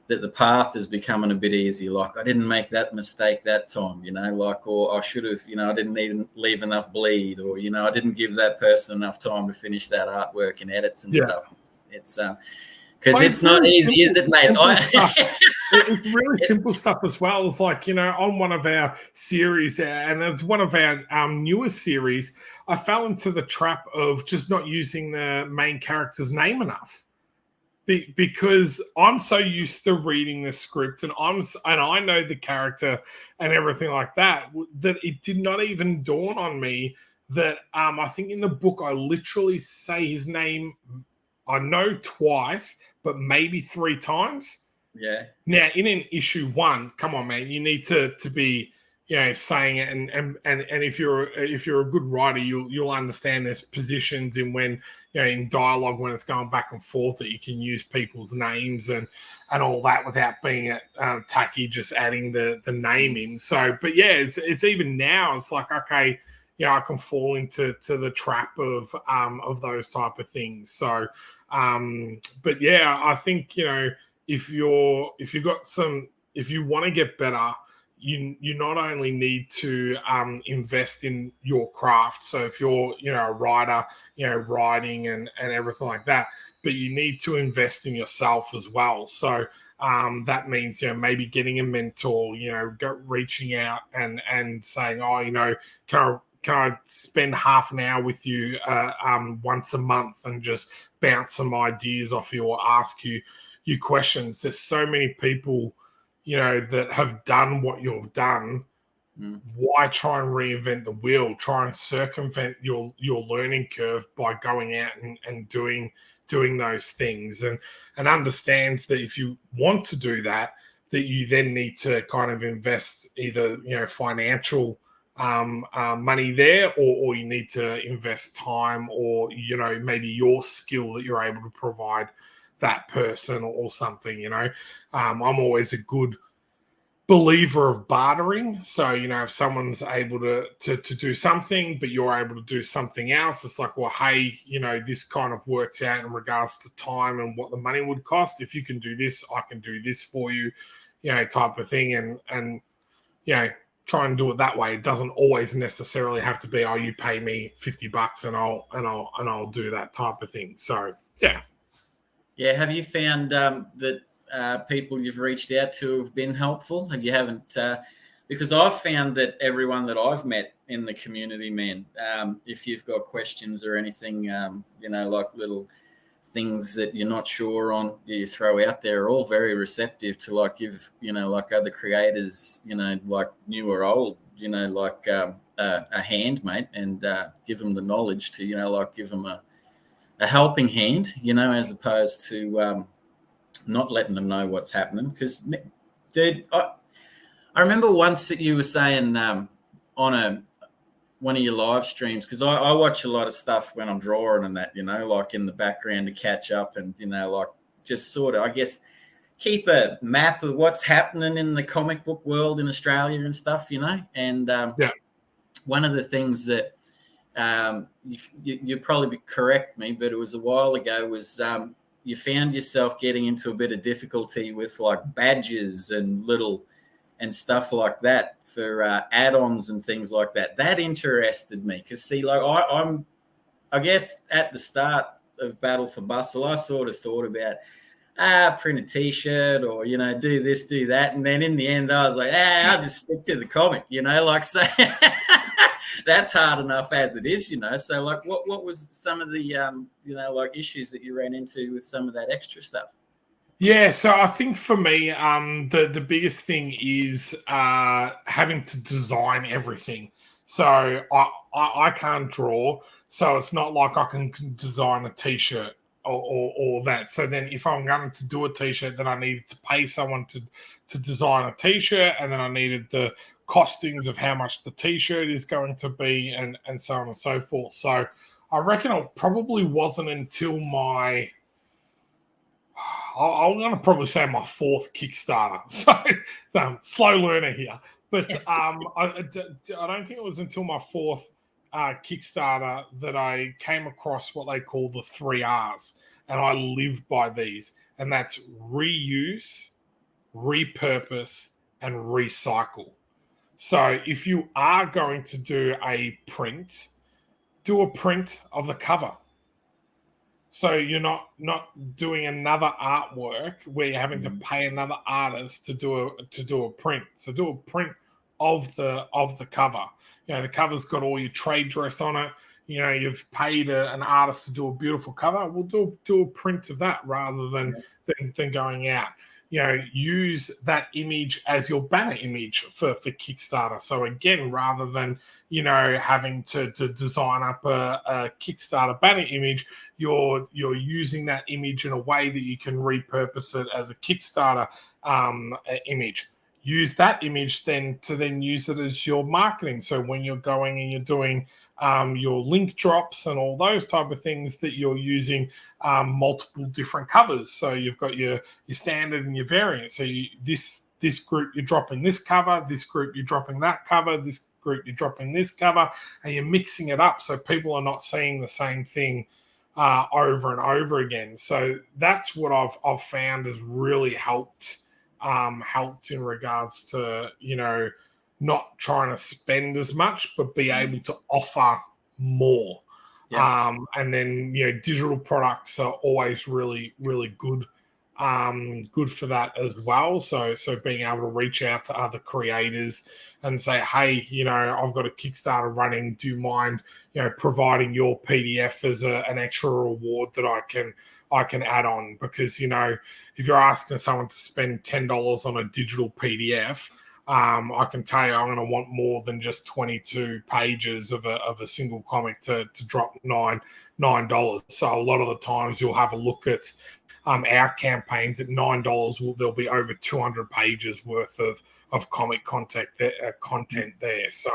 that the path is becoming a bit easier. Like, I didn't make that mistake that time, like, or I should have, I didn't leave enough bleed, or, I didn't give that person enough time to finish that artwork and edits and stuff. It's because it's not easy, is it, mate? It's really simple stuff as well. It's like, on one of our series, and it's one of our newest series, I fell into the trap of just not using the main character's name enough. Because I'm so used to reading the script and I know the character and everything like that it did not even dawn on me that I think in the book I literally say his name, I know twice, but maybe 3 times. Yeah. Now in an issue 1, come on, man, you need to be saying it, and if you're a good writer, you'll understand there's positions in when in dialogue when it's going back and forth that you can use people's names and all that without being tacky, just adding the name in. So, but yeah, it's even now it's like, okay, I can fall into the trap of those type of things. So, but yeah, I think if you want to get better, you not only need to invest in your craft. So if you're a writer, writing and everything like that, but you need to invest in yourself as well. So that means maybe getting a mentor, reaching out and saying, oh, can I spend half an hour with you once a month and just bounce some ideas off you or ask you questions. There's so many people that have done what you've done. Why try and reinvent the wheel? Try and circumvent your learning curve by going out and doing those things, and understands that if you want to do that you then need to kind of invest either financial money there, or you need to invest time, or maybe your skill that you're able to provide that person or something. I'm always a good believer of bartering. So if someone's able to do something but you're able to do something else, it's like, well, hey, this kind of works out in regards to time and what the money would cost. If you can do this, I can do this for you, type of thing. And try and do it that way. It doesn't always necessarily have to be, oh, you pay me $50 and I'll do that type of thing. So yeah. Have you found that people you've reached out to have been helpful, and you haven't? Because I've found that everyone that I've met in the community, man, if you've got questions or anything, like little things that you're not sure on, you throw out there, are all very receptive to like give, like other creators, like new or old, like a hand, mate, and give them the knowledge to, like give them a helping hand, as opposed to not letting them know what's happening. Because, dude, I remember once that you were saying on one of your live streams, because I watch a lot of stuff when I'm drawing and that, like in the background to catch up and, like just sort of, I guess, keep a map of what's happening in the comic book world in Australia and stuff, And one of the things that you probably correct me, but it was a while ago, was you found yourself getting into a bit of difficulty with like badges and stuff like that for add-ons and things like that. That interested me because, see, like I guess at the start of Battle for Bustle, I sort of thought about print a T-shirt or do this, do that, and then in the end, I was like, I'll just stick to the comic, like so. That's hard enough as it is, So, like, what was some of the like issues that you ran into with some of that extra stuff? Yeah, so I think for me, the biggest thing is having to design everything. So I can't draw, so it's not like I can design a T-shirt or that. So then if I'm going to do a T-shirt, then I needed to pay someone to design a T-shirt, and then I needed the costings of how much the T-shirt is going to be, and so on and so forth. So I reckon it probably wasn't until I'm going to probably say my 4th Kickstarter. So I'm slow learner here. But I don't think it was until my 4th Kickstarter that I came across what they call the 3 R's. And I live by these. And that's reuse, repurpose, and recycle. So if you are going to do a print, do a print of the cover. So you're not doing another artwork where you're having to pay another artist to do a print. So do a print of the cover. The cover's got all your trade dress on it. You've paid an artist to do a beautiful cover. We'll do a print of that rather than going out. Use that image as your banner image for Kickstarter. So again, rather than having to design up a Kickstarter banner image, you're using that image in a way that you can repurpose it as a Kickstarter image. Use that image then to use it as your marketing. So when you're going and you're doing your link drops and all those type of things, that you're using multiple different covers. So you've got your standard and your variant. So this group you're dropping this cover, this group you're dropping that cover, this group you're dropping this cover, and you're mixing it up so people are not seeing the same thing over and over again. So that's what I've found has really helped in regards to not trying to spend as much, but be able to offer more. Yeah. And then digital products are always really, really good for that as well. So being able to reach out to other creators and say, hey, I've got a Kickstarter running. Do you mind providing your PDF as an extra reward that I can add on? Because if you're asking someone to spend $10 on a digital PDF, I can tell you I'm going to want more than just 22 pages of a single comic to drop $9. So a lot of the times you'll have a look at our campaigns at $9. There'll be over 200 pages worth of comic content there. So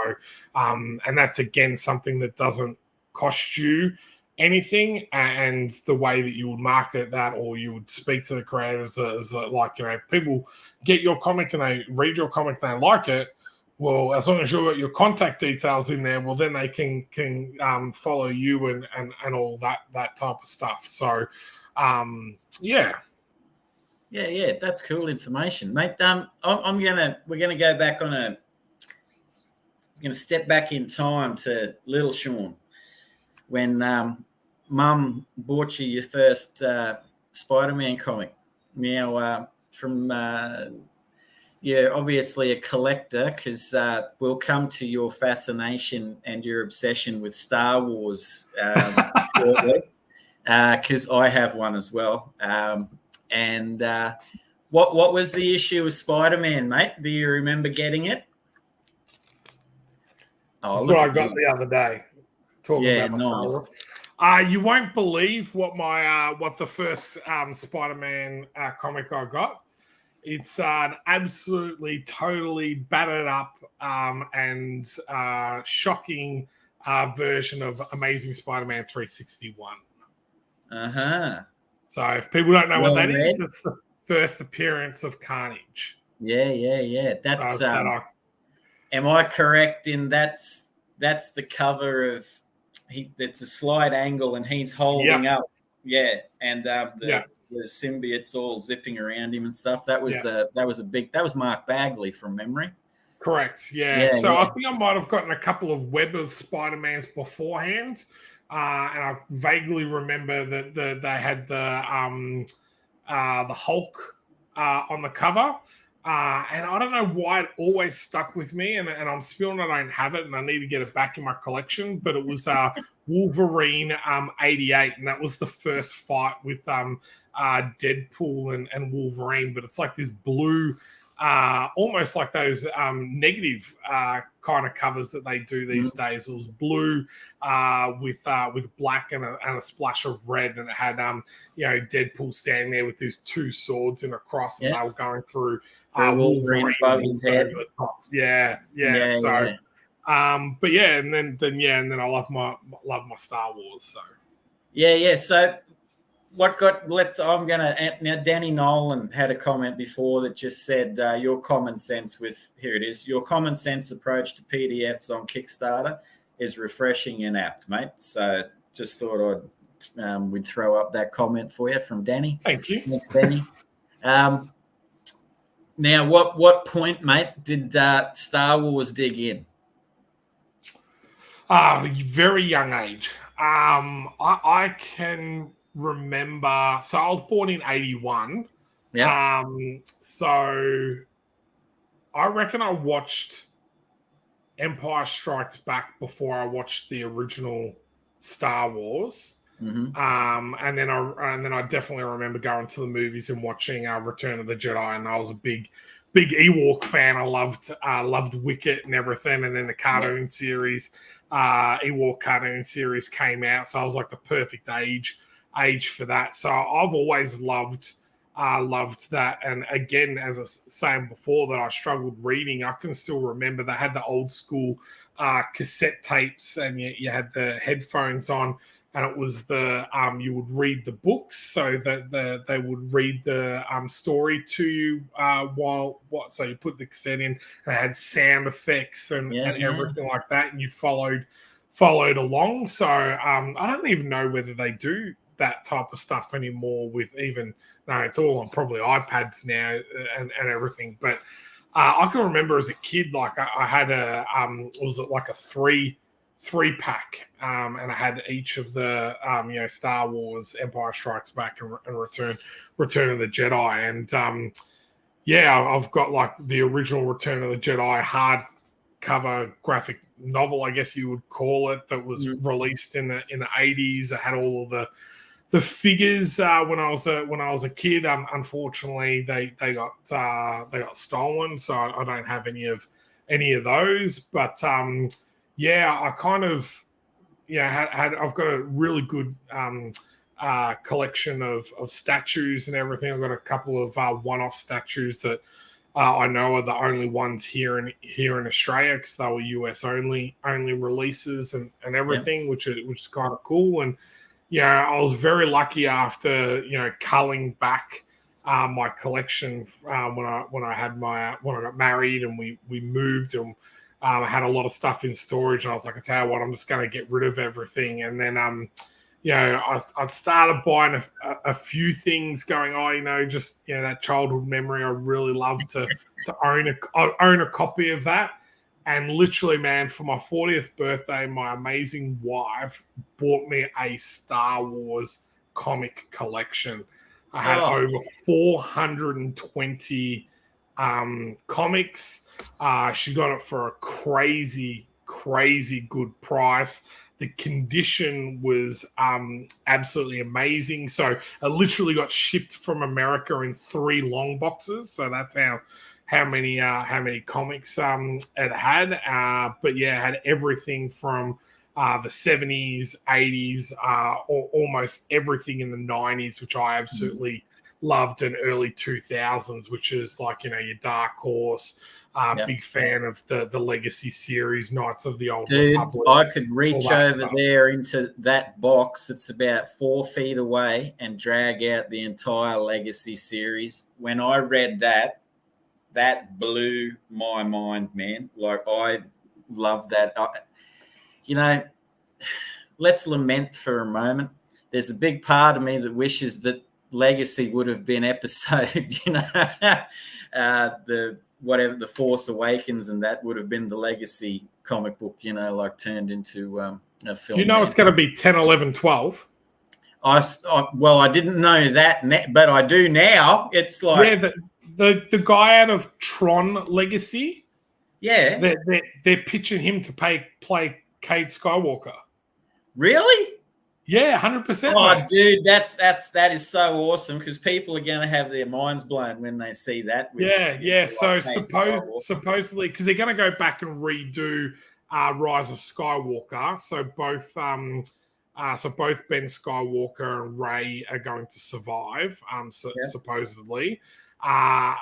and that's again something that doesn't cost you anything, and the way that you would market that, or you would speak to the creators, is like, if people get your comic and they read your comic and they like it, well, as long as you've got your contact details in there, well, then they can follow you and all that type of stuff. So yeah, that's cool information, mate. We're gonna go back on gonna step back in time to little Shaun, when Mum bought you your first Spider-Man comic. Now, you're obviously a collector, because we'll come to your fascination and your obsession with Star Wars shortly, because I have one as well. And what was the issue with Spider-Man, mate? Do you remember getting it? That's what I got the other day. About my Star Wars. You won't believe what the first Spider-Man comic I got. It's an absolutely, totally battered up and shocking version of Amazing Spider-Man 361. So if people don't know what that is, it's the first appearance of Carnage. Yeah. That's am I correct in that's the cover of? It's a slide angle and he's holding up, and the symbiotes all zipping around him and stuff. That was Mark Bagley from memory. Correct. I think I might have gotten a couple of Web of Spider-Mans beforehand, and I vaguely remember that they had the Hulk on the cover. And I don't know why it always stuck with me, and I'm feeling I don't have it, and I need to get it back in my collection. But it was Wolverine 88, and that was the first fight with Deadpool and Wolverine. But it's like this blue, almost like those negative kind of covers that they do these days. It was blue with black and a splash of red, and it had Deadpool standing there with these two swords in a cross, and they were going through. Wolverine above his head. Yeah. So, but and then I love my Star Wars. So, So, now Danny Nolan had a comment before that just said your common sense your common sense approach to PDFs on Kickstarter is refreshing and apt, mate. So, just thought we'd throw up that comment for you from Danny. Thank you. Thanks, Danny. Now, what point, mate, did Star Wars dig in? Very young age. I can remember. So I was born in 81. Yeah. So I reckon I watched Empire Strikes Back before I watched the original Star Wars. Mm-hmm. And then I definitely remember going to the movies and watching Return of the Jedi, and I was a big Ewok fan. I loved Wicket and everything, and then the cartoon series, Ewok cartoon series came out, so I was like the perfect age for that. So I've always loved that. And again, as I was saying before, that I struggled reading. I can still remember they had the old school cassette tapes, and you had the headphones on, and it was you would read the books, so that they would read the story to you so you put the cassette in, and it had sound effects and everything like that, and you followed along. So I don't even know whether they do that type of stuff anymore it's all on probably iPads now and everything. But I can remember as a kid, like I had it was like a three pack, and I had each of the Star Wars, Empire Strikes Back, and Return of the Jedi, and I've got like the original Return of the Jedi hardcover graphic novel, I guess you would call it, that was released in the 80s. I had all of the figures when I was a kid. Unfortunately, they got stolen, so I don't have any of those. But I kind of I've got a really good collection of statues and everything. I've got a couple of one-off statues that I know are the only ones here in Australia, because they were US only releases and everything, which is kind of cool. And I was very lucky after culling back my collection when I got married and we moved, and I had a lot of stuff in storage, and I was like, I tell you what, I'm just going to get rid of everything. And then I started buying a few things, going, that childhood memory. I really love to own a copy of that. And literally, man, for my 40th birthday, my amazing wife bought me a Star Wars comic collection. I had over 420 comics. She got it for a crazy good price. The condition was absolutely amazing. So it literally got shipped from America in 3 long boxes. So that's how many comics it had. But it had everything from the 70s, 80s, almost everything in the 90s, which I absolutely loved, and early 2000s, which is like, your Dark Horse. Big fan of the Legacy series, Knights of the Old Republic. I could reach over there into that box. It's about 4 feet away and drag out the entire Legacy series. When I read that blew my mind, man. Like, I love that. Let's lament for a moment. There's a big part of me that wishes that Legacy would have been episode, the Force Awakens, and that would have been the Legacy comic book, turned into a film. It's going to be 10, 11, 12. I didn't know that, but I do now. It's like... Yeah, the guy out of Tron Legacy, they're pitching him to play Cade Skywalker. Really? Yeah, 100%. Oh, dude, that is so awesome, because people are going to have their minds blown when they see that. So supposedly, because they're going to go back and redo Rise of Skywalker. So both Ben Skywalker and Rey are going to survive. Supposedly.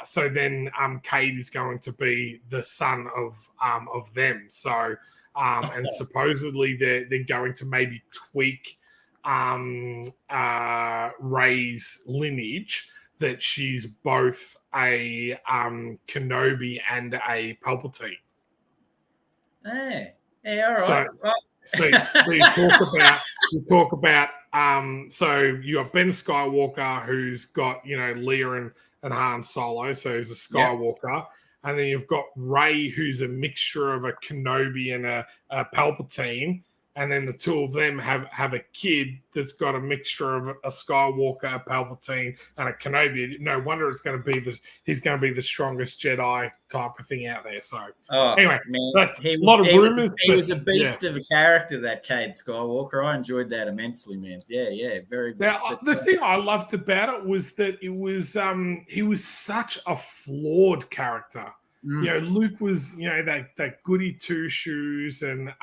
So then Cade is going to be the son of them. So and supposedly they're going to maybe tweak Rey's lineage, that she's both a Kenobi and a Palpatine. Hey, all right. So you talk about so you got Ben Skywalker, who's got Leia and Han Solo, so he's a Skywalker. Yep. And then you've got Rey, who's a mixture of a Kenobi and a Palpatine. And then the two of them have a kid that's got a mixture of a Skywalker, a Palpatine, and a Kenobi. No wonder he's going to be the strongest Jedi type of thing out there. So anyway, man, a lot of rumors. He was a beast of a character, that Cade Skywalker. I enjoyed that immensely, man. Yeah, very good. Now, the thing I loved about it was that it was he was such a flawed character. You know, Luke was, that goody two shoes and,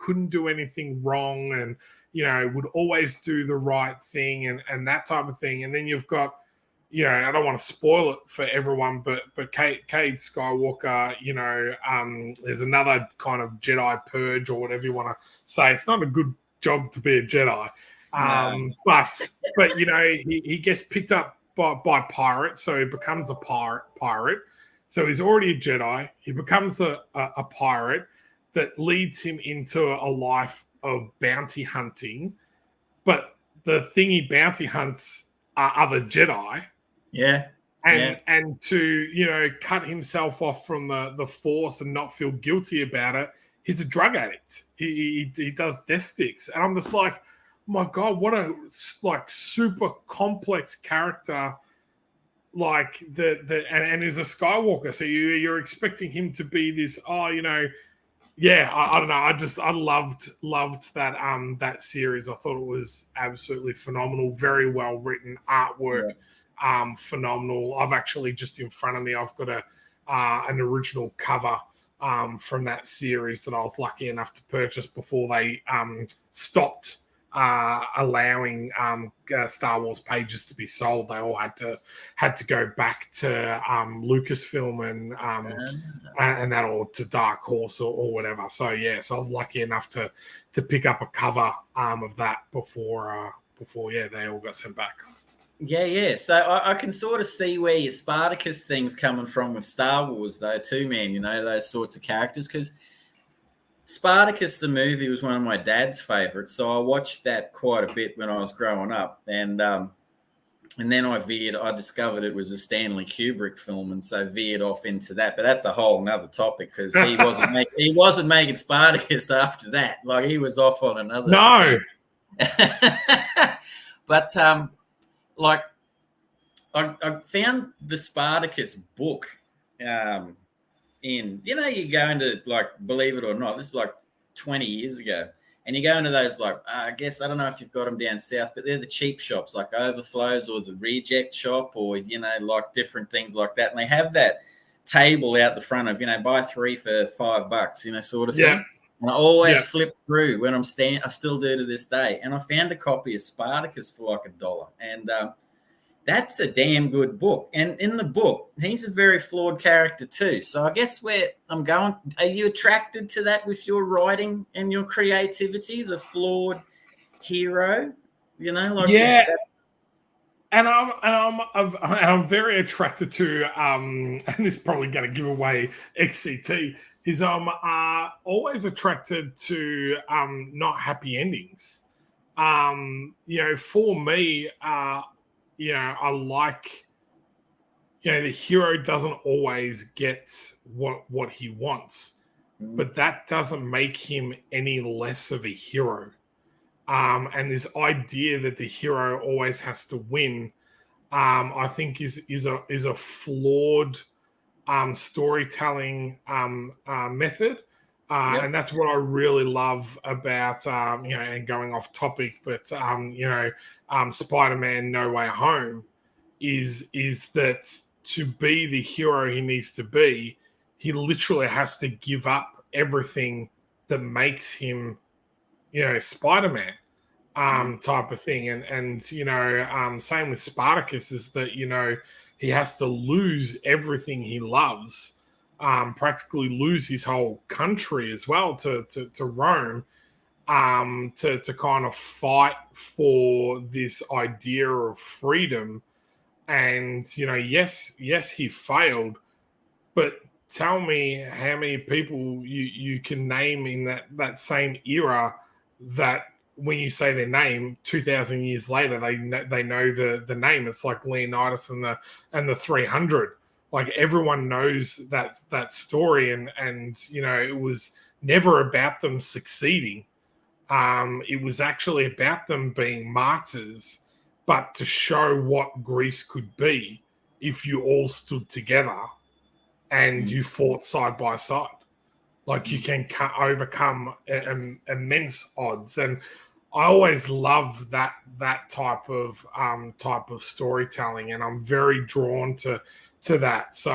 couldn't do anything wrong and, would always do the right thing and that type of thing. And then you've got, I don't want to spoil it for everyone, but Cade Skywalker, there's another kind of Jedi purge or whatever you want to say. It's not a good job to be a Jedi. But he gets picked up by pirates, so he becomes a pirate. So he's already a Jedi. He becomes a pirate that leads him into a life of bounty hunting. But the thing he bounty hunts are other Jedi. Yeah. And to, cut himself off from the Force and not feel guilty about it, he's a drug addict. He does death sticks. And I'm just like, my God, what a super complex character. Like and is a Skywalker, so you're expecting him to be this. I don't know. I loved that series. I thought it was absolutely phenomenal. Very well written artwork. Yes. Phenomenal. I've actually just in front of me. I've got an original cover from that series that I was lucky enough to purchase before they stopped allowing Star Wars pages to be sold. They all had to go back to Lucasfilm and that, or to Dark Horse or whatever. So so I was lucky enough to pick up a cover of that before they all got sent back. Yeah. So I can sort of see where your Spartacus thing's coming from with Star Wars, though, too, man. Those sorts of characters, because Spartacus the movie was one of my dad's favorites, so I watched that quite a bit when I was growing up, and then I discovered it was a Stanley Kubrick film, and so veered off into that. But that's a whole nother topic, because he wasn't making Spartacus after that. Like, he was off on another. No. But I found the Spartacus book. You go into, like, believe it or not, this is like 20 years ago, and you go into those, like, I guess, I don't know if you've got them down south, but they're the cheap shops, like Overflows or the Reject Shop, or like different things like that, and they have that table out the front of buy 3 for $5, sort of thing. And I always flip through when I still do to this day, and I found a copy of Spartacus for like $1, and that's a damn good book. And in the book, he's a very flawed character too. So I guess where I'm going, are you attracted to that with your writing and your creativity, the flawed hero? And I'm very attracted to and this is probably going to give away XCT, is I'm always attracted to not happy endings. For me, I like, the hero doesn't always get what he wants, but that doesn't make him any less of a hero. And this idea that the hero always has to win, I think is a flawed storytelling method. And that's what I really love about, and going off topic, but, Spider-Man No Way Home is that to be the hero he needs to be, he literally has to give up everything that makes him, Spider-Man type of thing. And same with Spartacus is that, he has to lose everything he loves, practically lose his whole country as well to Rome, to kind of fight for this idea of freedom. And, yes, he failed, but tell me how many people you can name in that same era that when you say their name, 2,000 years later, they know the name. It's like Leonidas and the 300. Like everyone knows that story, and it was never about them succeeding. It was actually about them being martyrs, but to show what Greece could be if you all stood together and you fought side by side. Like you can overcome immense odds, and I always love that type of storytelling, and I'm very drawn to that. So,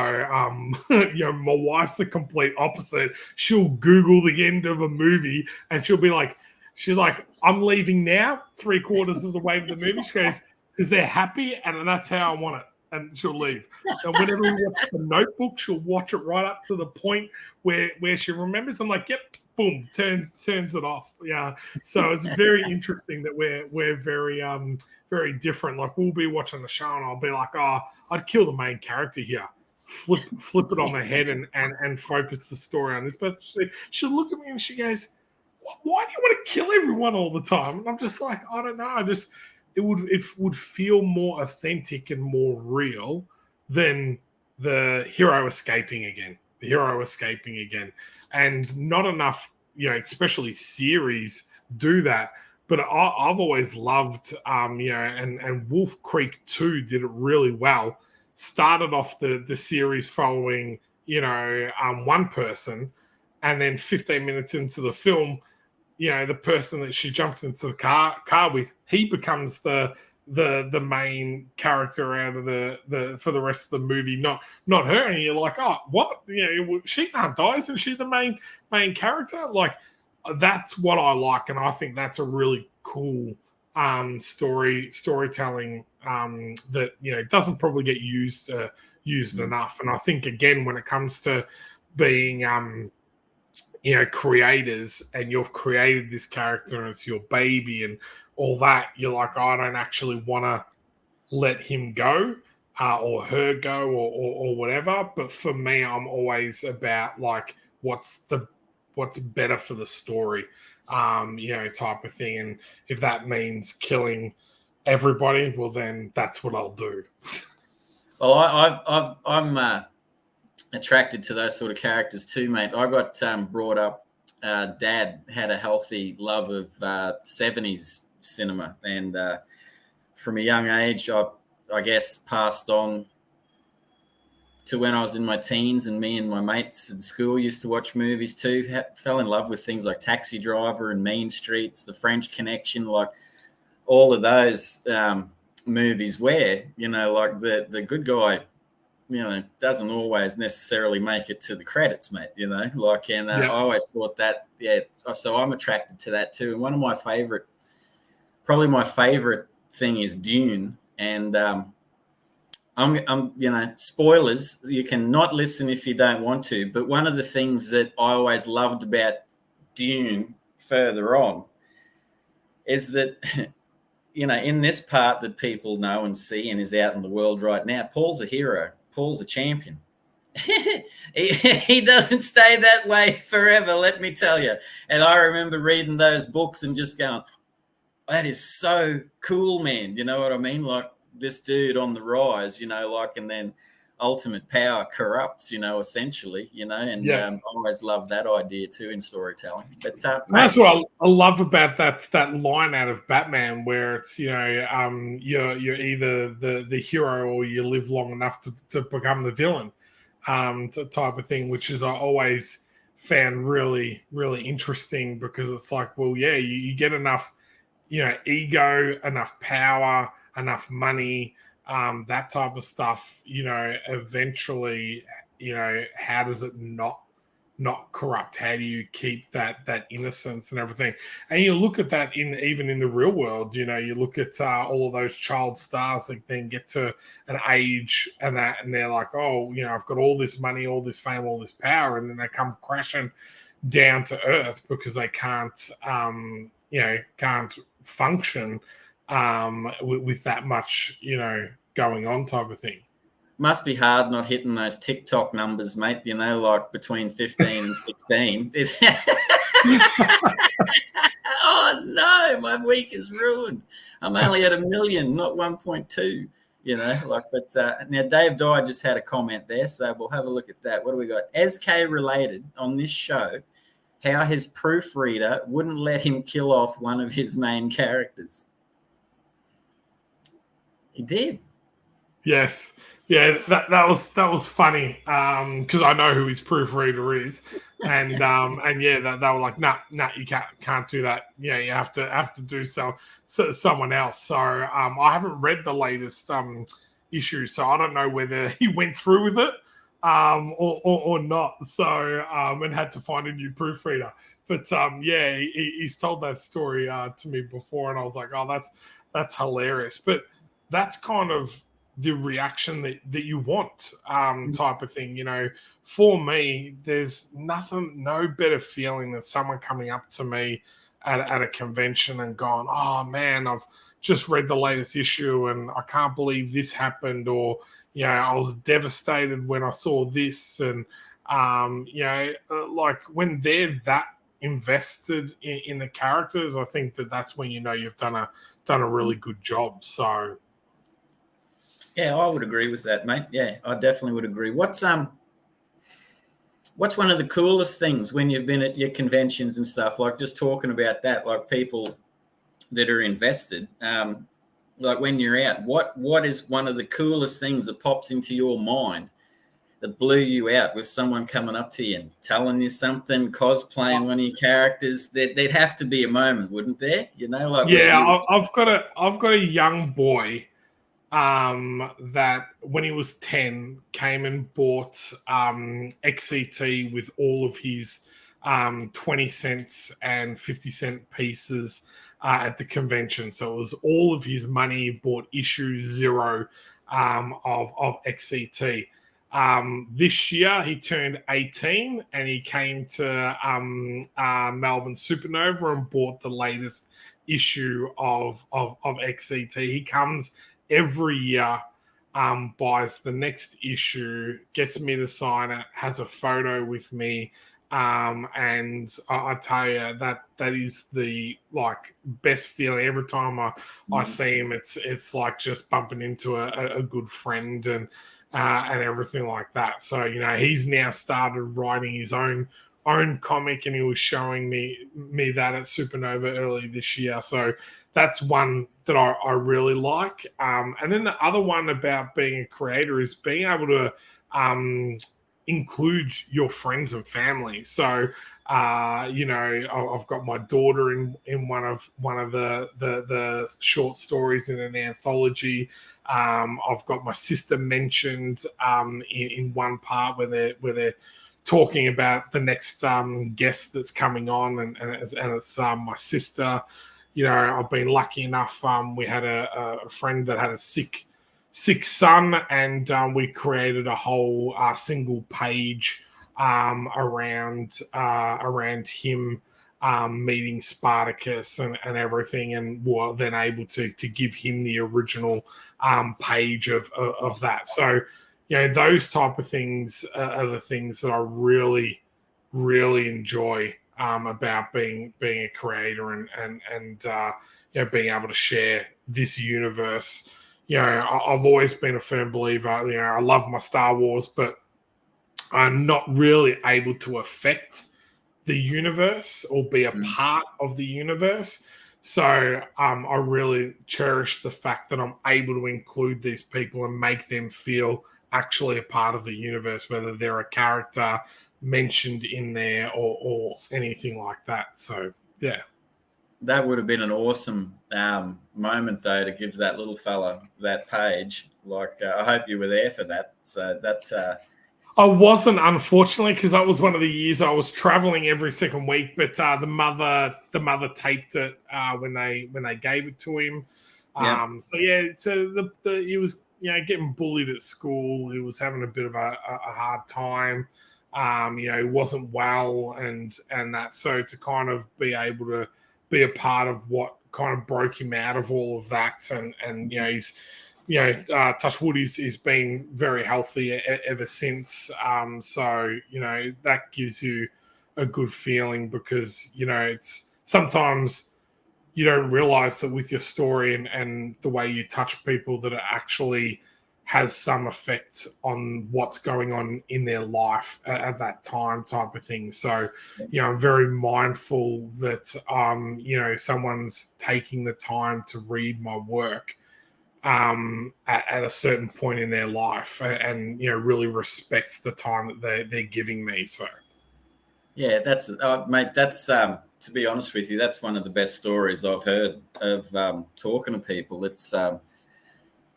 my wife's the complete opposite. She'll Google the end of a movie, and she's like, I'm leaving now, 3/4 of the way to the movie. She goes, because they're happy, and that's how I want it. And she'll leave. And whenever we watch The Notebook, she'll watch it right up to the point where she remembers. I'm like, yep, boom, turns it off. Yeah. So it's very interesting that we're very very different. Like we'll be watching the show, and I'll be like, oh, I'd kill the main character here, flip it on the head, and focus the story on this. But she'll look at me and she goes, why do you want to kill everyone all the time? And I'm just like, I don't know. It would feel more authentic and more real than the hero escaping again. And not enough, especially series do that. But I've always loved, and Wolf Creek 2 did it really well. Started off the series following, one person, and then 15 minutes into the film, the person that she jumps into the car with, he becomes the main character out of the for the rest of the movie, not her. And you're like, oh, what? She can't die. Isn't she the main character? Like, that's what I like, and I think that's a really cool storytelling that doesn't probably get used enough. And I think again, when it comes to being creators, and you've created this character and it's your baby and all that, you're like, oh, I don't actually want to let him go or her go or whatever. But for me, I'm always about like what's better for the story, type of thing. And if that means killing everybody, well, then that's what I'll do. Well, I'm attracted to those sort of characters too, mate. I got brought up. Dad had a healthy love of 70s cinema, and from a young age, I guess passed on to when I was in my teens, and me and my mates at school used to watch movies too. Fell in love with things like Taxi Driver and Mean Streets, The French Connection, like all of those movies where, like the good guy, doesn't always necessarily make it to the credits, mate, I always thought that, so I'm attracted to that too. And one of my probably my favorite thing is Dune. And I'm spoilers, you can not listen if you don't want to, but one of the things that I always loved about Dune further on is that, in this part that people know and see and is out in the world right now, Paul's a hero. Paul's a champion. He doesn't stay that way forever, let me tell you. And I remember reading those books and just going, that is so cool, man. You know what I mean? Like this dude on the rise, and then ultimate power corrupts, essentially, and I always love that idea too in storytelling. But that's what I love about that line out of Batman, where it's you're either the hero or you live long enough to become the villain, type of thing, which is I always found really, really interesting, because it's like, well, yeah, you get enough ego, enough power, enough money, that type of stuff, eventually, how does it not corrupt? How do you keep that innocence and everything? And you look at that even in the real world, you look at all of those child stars that then get to an age and they're like, oh, I've got all this money, all this fame, all this power, and then they come crashing down to earth because they can't function with that much, going on, type of thing. Must be hard not hitting those TikTok numbers, mate, like between 15 and 16. Oh, Oh no, my week is ruined. I'm only at 1 million, not 1.2. But now Dave Dye just had a comment there, so we'll have a look at that. What do we got? SK related on this show, how his proofreader wouldn't let him kill off one of his main characters. He did. Yes. Yeah, that was funny because I know who his proofreader is, and yeah, they were like, nah, you can't do that. Yeah, you have to do someone else. So I haven't read the latest issue, so I don't know whether he went through with it or not. So and had to find a new proofreader. But yeah, he's told that story to me before, and I was like, oh, that's hilarious. But that's kind of the reaction that you want type of thing. For me, there's no better feeling than someone coming up to me at a convention and going, oh man, I've just read the latest issue and I can't believe this happened, or I was devastated when I saw this. And like when they're that invested in the characters, I think that's when you've done a really good job. So yeah, I would agree with that, mate. Yeah, I definitely would agree. What's one of the coolest things when you've been at your conventions and stuff, like just talking about that, like people that are invested, like when you're out, what is one of the coolest things that pops into your mind that blew you out with someone coming up to you and telling you something, cosplaying one of your characters? There'd have to be a moment, wouldn't there? I've got a young boy that when he was 10 came and bought XCT with all of his 20 cents and 50 cent pieces at the convention. So it was all of his money. He bought issue 0 of XCT. This year he turned 18 and he came to Melbourne Supernova and bought the latest issue of XCT. He comes every year, buys the next issue, gets me to sign it, has a photo with me, and I tell you that is the best feeling. Every time I see him, it's like just bumping into a good friend and everything like that. So he's now started writing his own comic, and he was showing me that at Supernova early this year. So that's one that I really like. And then the other one about being a creator is being able to include your friends and family. So I've got my daughter in one of the short stories in an anthology. I've got my sister mentioned in one part where they're talking about the next guest that's coming on, and it's my sister. I've been lucky enough. We had a friend that had a sick son, and we created a whole single page around him meeting Spartacus and everything, and were then able to give him the original page of that. So those type of things are the things that I really, really enjoy about being a creator and being able to share this universe. I've always been a firm believer. I love my Star Wars, but I'm not really able to affect the universe or be a part of the universe. So I really cherish the fact that I'm able to include these people and make them feel actually a part of the universe, whether they're a character mentioned in there or anything like that. So yeah, that would have been an awesome moment though, to give that little fella that page. I hope you were there for that. So that I wasn't, unfortunately, because that was one of the years I was traveling every second week. But the mother taped it when they gave it to him. So yeah, he was getting bullied at school. He was having a bit of a hard time. He wasn't well and that. So to kind of be able to be a part of what kind of broke him out of all of that, and he's touch wood, he's been very healthy ever since. So that gives you a good feeling, because it's sometimes you don't realize that with your story and the way you touch people, that it actually has some effect on what's going on in their life at that time, type of thing. So, I'm very mindful that, someone's taking the time to read my work at a certain point in their life, and really respects the time that they're giving me. So, yeah, that's mate. That's to be honest with you, that's one of the best stories I've heard of talking to people. It's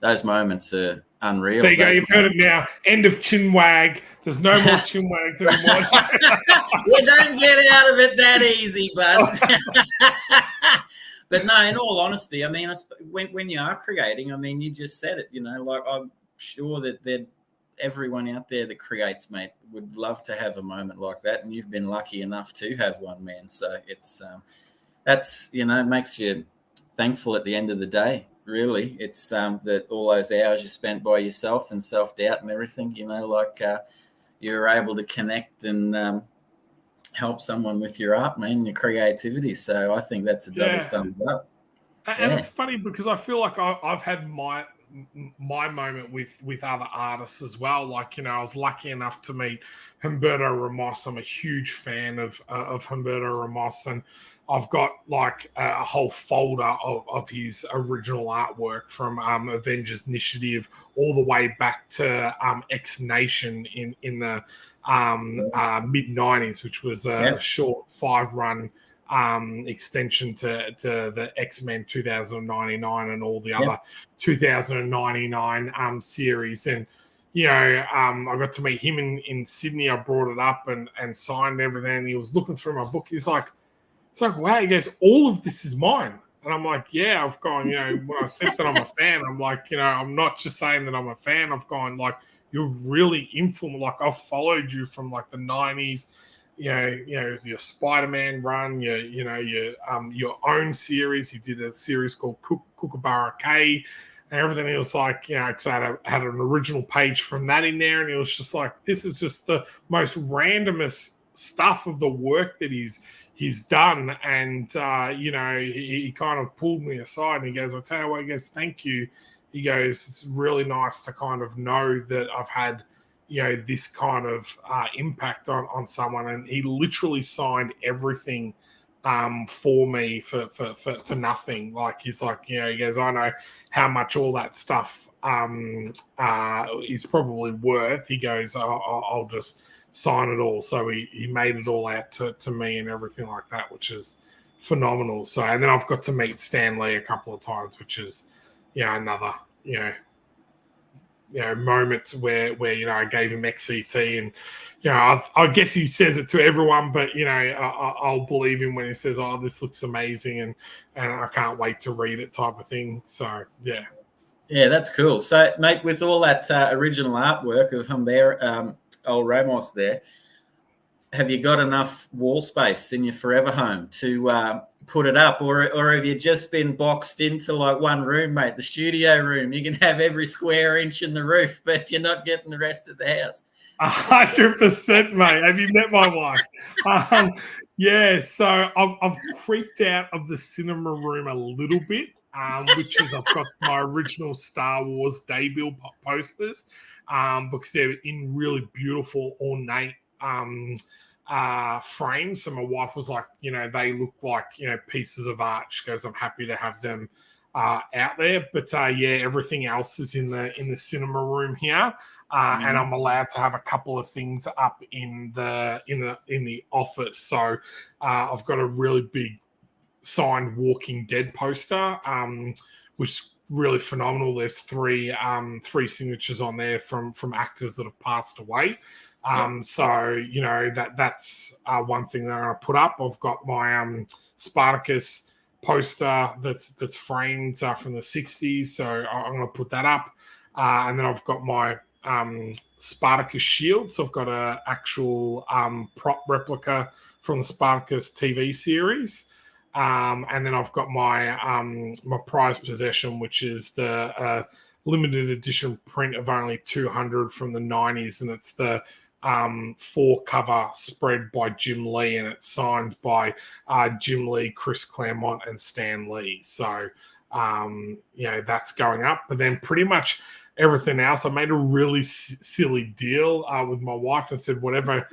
those moments are unreal. There you go. You've heard it now. End of Chinwag. There's no more Chinwags anymore. You don't get out of it that easy, bud. But no, in all honesty, I mean, when you are creating, I mean, you just said it, like I'm sure that everyone out there that creates, mate, would love to have a moment like that. And you've been lucky enough to have one, man. So it's, that's, makes you thankful at the end of the day. Really, it's that all those hours you spent by yourself and self-doubt and everything, you're able to connect and help someone with your art, man, and your creativity. So I think that's a double thumbs up. And it's funny because I feel like I've had my moment with other artists as well. Like, I was lucky enough to meet Humberto Ramos. I'm a huge fan of Humberto Ramos, and I've got like a whole folder of his original artwork from Avengers Initiative all the way back to X Nation in the mid 90s, which was a short 5-run extension to the X-Men 2099 and all the other 2099 series. And I got to meet him in Sydney. I brought it up and signed everything. And he was looking through my book. It's like, wow. He goes, all of this is mine. And I'm like, yeah. I've gone, when I said that I'm a fan, I'm like, I'm not just saying that I'm a fan. I've gone, like, you're really influenced. Like, I've followed you from like the 90s, your Spider-Man run, your own series. You did a series called Kookaburra K and everything. It was like, because I had an original page from that in there, and it was just like, this is just the most randomest stuff of the work that he's done. And he kind of pulled me aside and he goes, I'll tell you what, he goes, thank you. He goes, it's really nice to kind of know that I've had this kind of impact on someone. And he literally signed everything for me for nothing. Like, he's like, he goes, I know how much all that stuff is probably worth. He goes, I'll just sign it all. So he made it all out to me and everything like that, which is phenomenal. So, and then I've got to meet Stan Lee a couple of times, which is another moment where I gave him XCT, and I guess he says it to everyone, but I'll believe him when he says, oh, this looks amazing, and I can't wait to read it, type of thing. So yeah, that's cool. So, mate, with all that original artwork of old Ramos there, have you got enough wall space in your forever home to put it up, or have you just been boxed into like one room, mate, the studio room? You can have every square inch in the roof, but you're not getting the rest of the house. 100%, mate. Have you met my wife? So I've creeped out of the cinema room a little bit, which is I've got my original Star Wars debut posters, because they're in really beautiful, ornate frames. So my wife was like, they look like, pieces of art. She goes, I'm happy to have them out there. But everything else is in the cinema room here. And I'm allowed to have a couple of things up in the office. So I've got a really big signed Walking Dead poster, which is really phenomenal. There's three signatures on there from actors that have passed away. So that's one thing that I'm going to put up. I've got my Spartacus poster that's framed from the 60s, so I'm going to put that up. And then I've got my Spartacus shield. So I've got an actual prop replica from the Spartacus TV series. And then I've got my my prized possession, which is the limited edition print of only 200 from the 90s, and it's the four-cover spread by Jim Lee, and it's signed by Jim Lee, Chris Claremont, and Stan Lee. So, that's going up. But then pretty much everything else, I made a really silly deal with my wife and said, whatever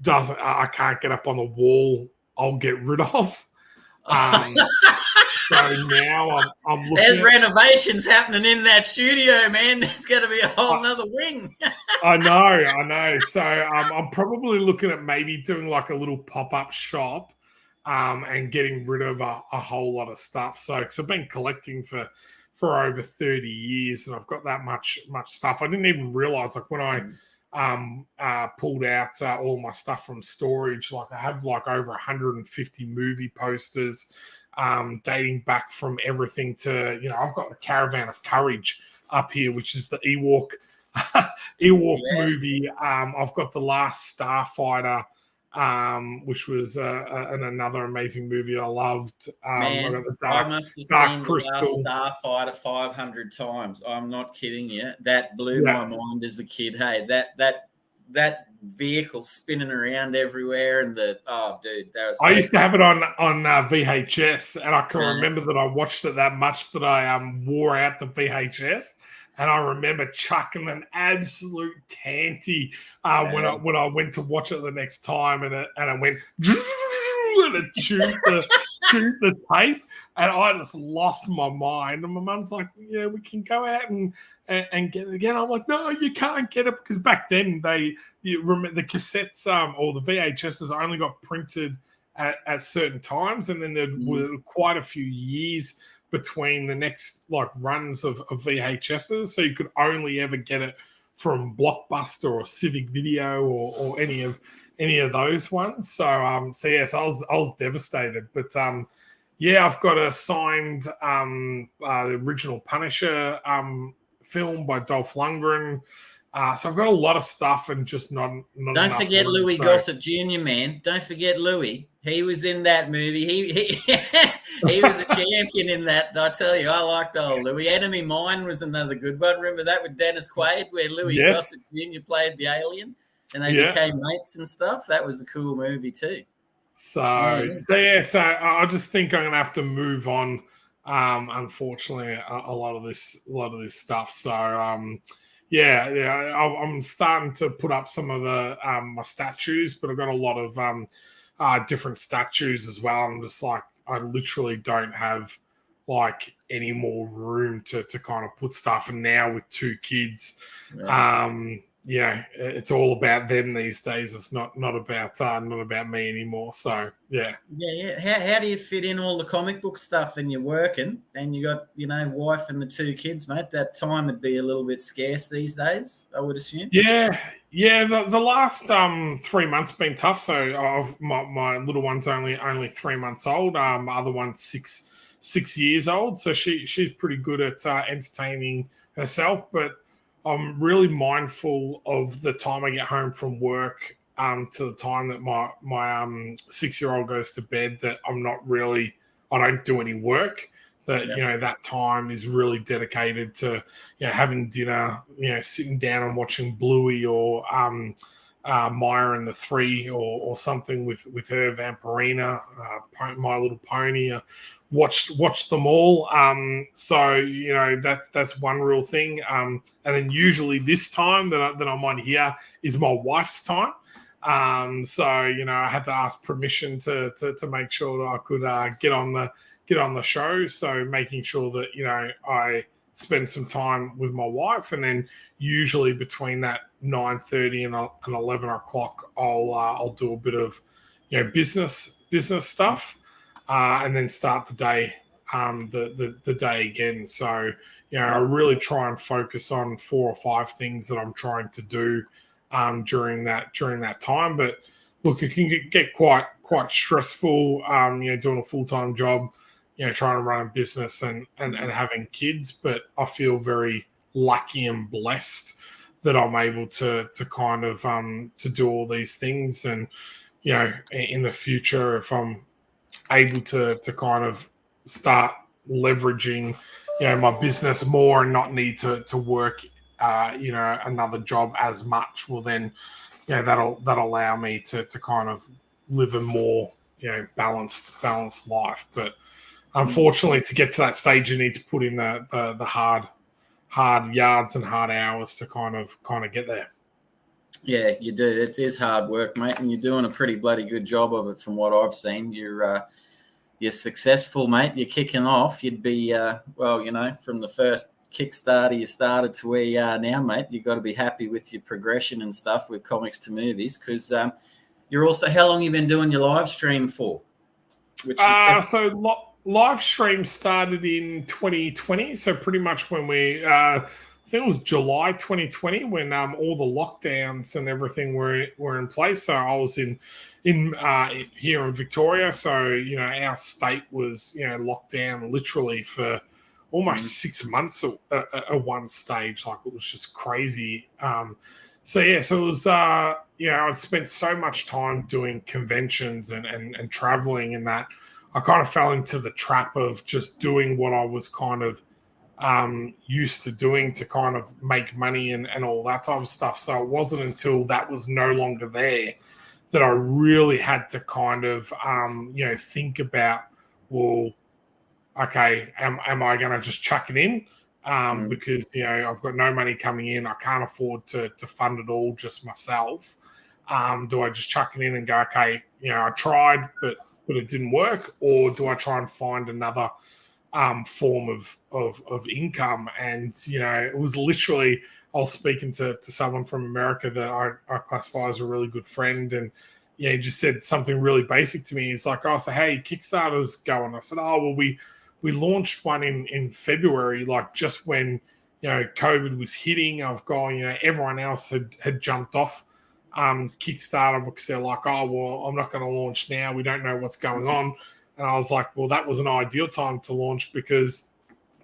I can't get up on the wall, I'll get rid of. So now I'm looking. There's renovations happening in that studio, man. There's going to be a whole nother wing. I know. So I'm probably looking at maybe doing like a little pop-up shop and getting rid of a whole lot of stuff. So, because I've been collecting for over 30 years and I've got that much stuff. I didn't even realize, like, when I pulled out all my stuff from storage, like I have like over 150 movie posters, dating back from everything to, I've got the Caravan of Courage up here, which is the Ewok movie. I've got The Last Starfighter, which was another amazing movie I loved. Man, I got the I must have Dark seen Crystal. The Last Starfighter 500 times. I'm not kidding you. That blew my mind as a kid. Hey, that vehicle spinning around everywhere, and that was. I used to have it on VHS, and I can remember that I watched it that much that I wore out the VHS, and I remember chucking an absolute tanty when I went to watch it the next time, and I went and it chewed the tape, and I just lost my mind. And my mum's like, we can go out and get it again. I'm like, no, you can't get it, because back then you remember the cassettes or the VHSs only got printed at certain times, and then there were quite a few years between the next like runs of VHSs, so you could only ever get it from Blockbuster or Civic Video or any of those ones. So yes, I was devastated, but I've got a signed the original Punisher film by Dolph Lundgren. So I've got a lot of stuff, and just not Don't forget Louis Gossett Jr., man. Don't forget Louis. He was in that movie. He was a champion in that. I tell you, I liked old Louis. Enemy Mine was another good one. Remember that with Dennis Quaid, where Louis Gossett Jr. played the alien, and they became mates and stuff. That was a cool movie too. So I just think I'm gonna have to move on. Unfortunately, a lot of this stuff. So I'm starting to put up some of the my statues, but I've got a lot of different statues as well. I'm just like, I literally don't have like any more room to kind of put stuff. And now with two kids, it's all about them these days. It's not about me anymore. So yeah. How do you fit in all the comic book stuff? And you're working, and you got wife and the two kids, mate. That time would be a little bit scarce these days, I would assume. Yeah. The last 3 months been tough. So my little one's only 3 months old. My other one's 6 years old. So she's pretty good at entertaining herself, but I'm really mindful of the time I get home from work to the time that my 6-year-old goes to bed, that I don't do any work. That time is really dedicated to having dinner, sitting down and watching Bluey or Maya and the Three or something with her, Vampirina, My Little Pony. Watched them all. That's one real thing. And then usually this time that I'm on here is my wife's time. I had to ask permission to make sure that I could get on the show. So making sure that I spend some time with my wife, and then usually between that 9:30 and 11 o'clock, I'll do a bit of business stuff. And then start the day, the day again. So, I really try and focus on 4 or 5 things that I'm trying to do during that time. But look, it can get quite stressful. Doing a full-time job, trying to run a business and having kids. But I feel very lucky and blessed that I'm able to kind of to do all these things. And in the future, if I'm able to kind of start leveraging my business more and not need to work another job as much, well then, that'll allow me to kind of live a more, balanced life. But unfortunately, to get to that stage, you need to put in the hard yards and hard hours to kind of get there. Yeah, you do. It is hard work, mate, and you're doing a pretty bloody good job of it from what I've seen. You're successful, mate. You're kicking off. You'd be, from the first Kickstarter you started to where you are now, mate, you've got to be happy with your progression and stuff with comics to movies, because you're also, how long you been doing your live stream for? Live stream started in 2020, so pretty much when I think it was July 2020 when all the lockdowns and everything were in place. So I was in here in Victoria. So our state was locked down literally for almost 6 months at one stage. Like, it was just crazy. So it was I'd spent so much time doing conventions and traveling, and that I kind of fell into the trap of just doing what I was kind of used to doing to kind of make money and all that type of stuff. So it wasn't until that was no longer there that I really had to kind of think about, well, okay, am I going to just chuck it in? Because I've got no money coming in, I can't afford to fund it all just myself. Do I just chuck it in and go, okay, I tried, but it didn't work, or do I try and find another form of income? And it was literally, I was speaking to someone from America that I classify as a really good friend, and he just said something really basic to me. He's like, "Oh, so hey, Kickstarter's going." I said, "Oh, well, we launched one in February, like just when COVID was hitting. I've gone, everyone else had jumped off Kickstarter because they're like, oh, well, I'm not going to launch now. We don't know what's going on." And I was like, well, that was an ideal time to launch because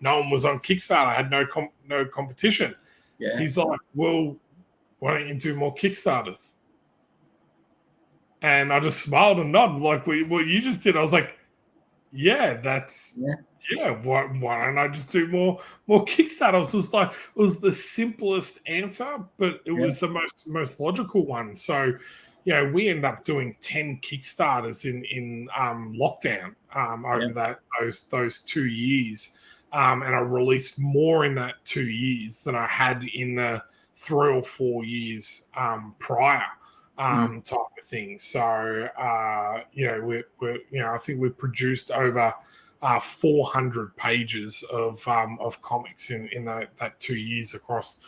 no one was on Kickstarter. I had no competition. Yeah. He's like, well, why don't you do more Kickstarters? And I just smiled and nodded like, what you just did. I was like, yeah, why don't I just do more Kickstarters? It was like, it was the simplest answer, but it was the most logical one. So, we end up doing 10 Kickstarters in lockdown over those 2 years, and I released more in that 2 years than I had in the 3 or 4 years prior. Type of thing. So, I think we've produced over 400 pages of comics in that 2 years across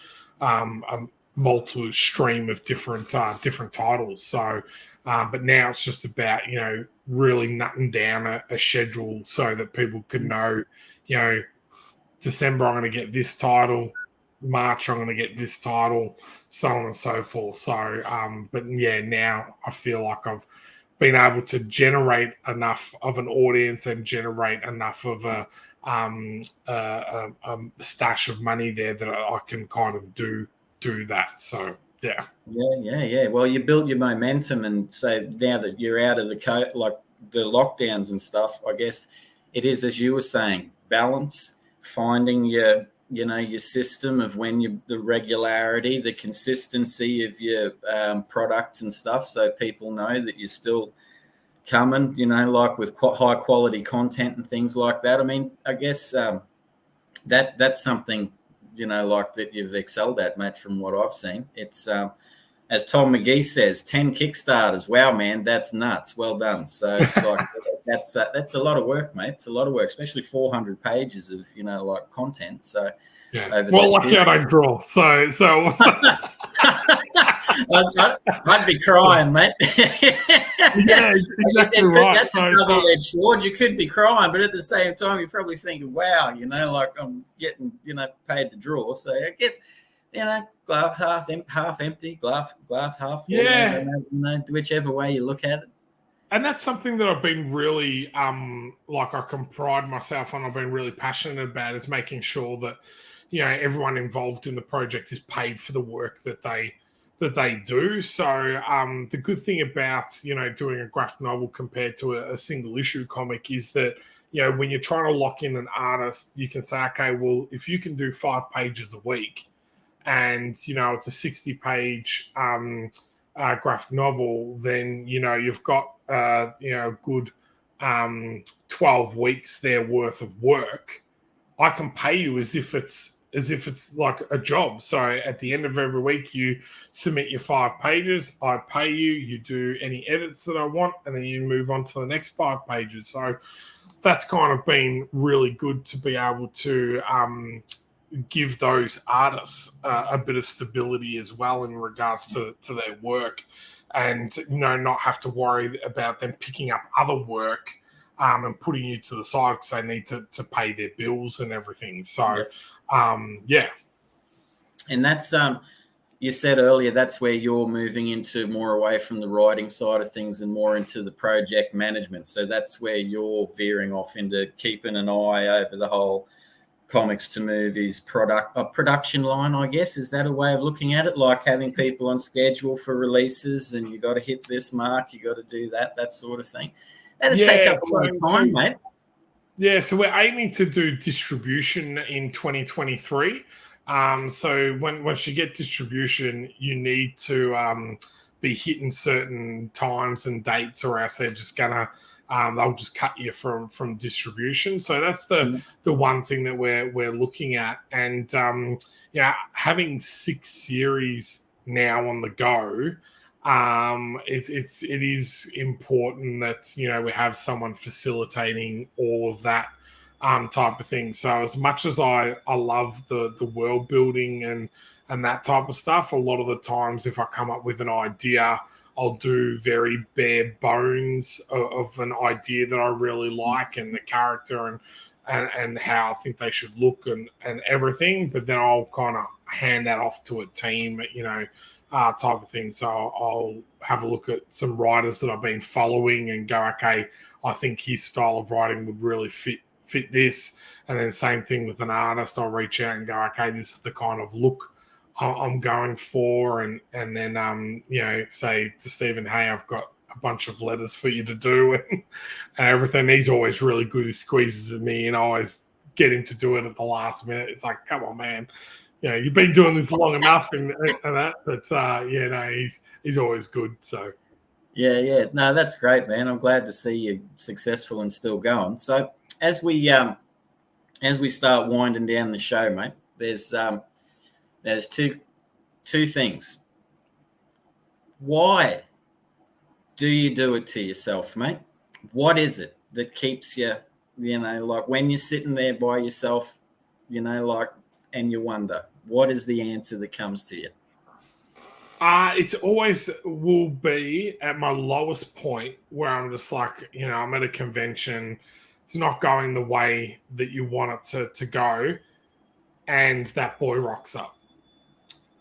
a multiple stream of different titles. So, but now it's just about really nutting down a schedule so that people can know, December I'm going to get this title. March I'm going to get this title, so on and so forth. So, but now I feel like I've been able to generate enough of an audience and generate enough of a stash of money there that I can kind of do that. So, yeah. Well, you built your momentum, and so now that you're out of the lockdowns and stuff, I guess it is, as you were saying, balance, finding your system of the regularity, the consistency of your products and stuff, so people know that you're still coming, like with high quality content and things like that. I mean, I guess that's something, like that you've excelled at, mate, from what I've seen. It's, as Tom McGee says, 10 Kickstarters. Wow, man, that's nuts. Well done. So it's like, that's a lot of work, mate. It's a lot of work, especially 400 pages of, like content. So, yeah. Well, lucky I don't draw. So I'd be crying, mate. Yeah, exactly right. That's a double-edged sword. You could be crying, but at the same time, you're probably thinking, wow, like I'm getting, paid to draw. So I guess, glass half empty, glass half full. Yeah. Whichever way you look at it. And that's something that I've been really, I can pride myself on. I've been really passionate about, is making sure that, everyone involved in the project is paid for the work that they do. So the good thing about, doing a graphic novel compared to a single issue comic is that, when you're trying to lock in an artist, you can say, okay, well, if you can do 5 pages a week and it's a 60-page graphic novel, then you've got good 12 weeks there worth of work. I can pay you as if it's like a job. So at the end of every week, you submit your 5 pages. I pay you. You do any edits that I want, and then you move on to the next 5 pages. So that's kind of been really good to be able to give those artists a bit of stability as well in regards to their work, and not have to worry about them picking up other work and putting you to the side because they need to pay their bills and everything. So, yeah. And that's you said earlier, that's where you're moving into more away from the writing side of things and more into the project management. So that's where you're veering off into keeping an eye over the whole comics to movies production line, I guess. Is that a way of looking at it? Like having people on schedule for releases and you got to hit this mark, you got to do that sort of thing. That'd take up a lot of time, mate. Yeah, so we're aiming to do distribution in 2023. So once you get distribution, you need to be hitting certain times and dates, or else they're just gonna they'll just cut you from distribution. So that's the one thing that we're looking at, and having 6 series now on the go. It is important that we have someone facilitating all of that type of thing. So as much as I love the world building and that type of stuff, a lot of the times if I come up with an idea, I'll do very bare bones of an idea that I really like and the character and how I think they should look and everything. But then I'll kind of hand that off to a team, type of thing. So I'll have a look at some writers that I've been following and go, okay, I think his style of writing would really fit this. And then same thing with an artist, I'll reach out and go, okay, this is the kind of look I'm going for, and then say to Stephen, hey, I've got a bunch of letters for you to do and everything. He's always really good. He squeezes at me and I always get him to do it at the last minute. It's like, come on, man. You've been doing this long enough and that, but he's always good. So yeah, no, that's great, man. I'm glad to see you successful and still going. So as we start winding down the show, mate, there's two things. Why do you do it to yourself, mate? What is it that keeps you, like when you're sitting there by yourself, and you wonder, what is the answer that comes to you? It's always will be at my lowest point where I'm just like, I'm at a convention, it's not going the way that you want it to go, and that boy rocks up.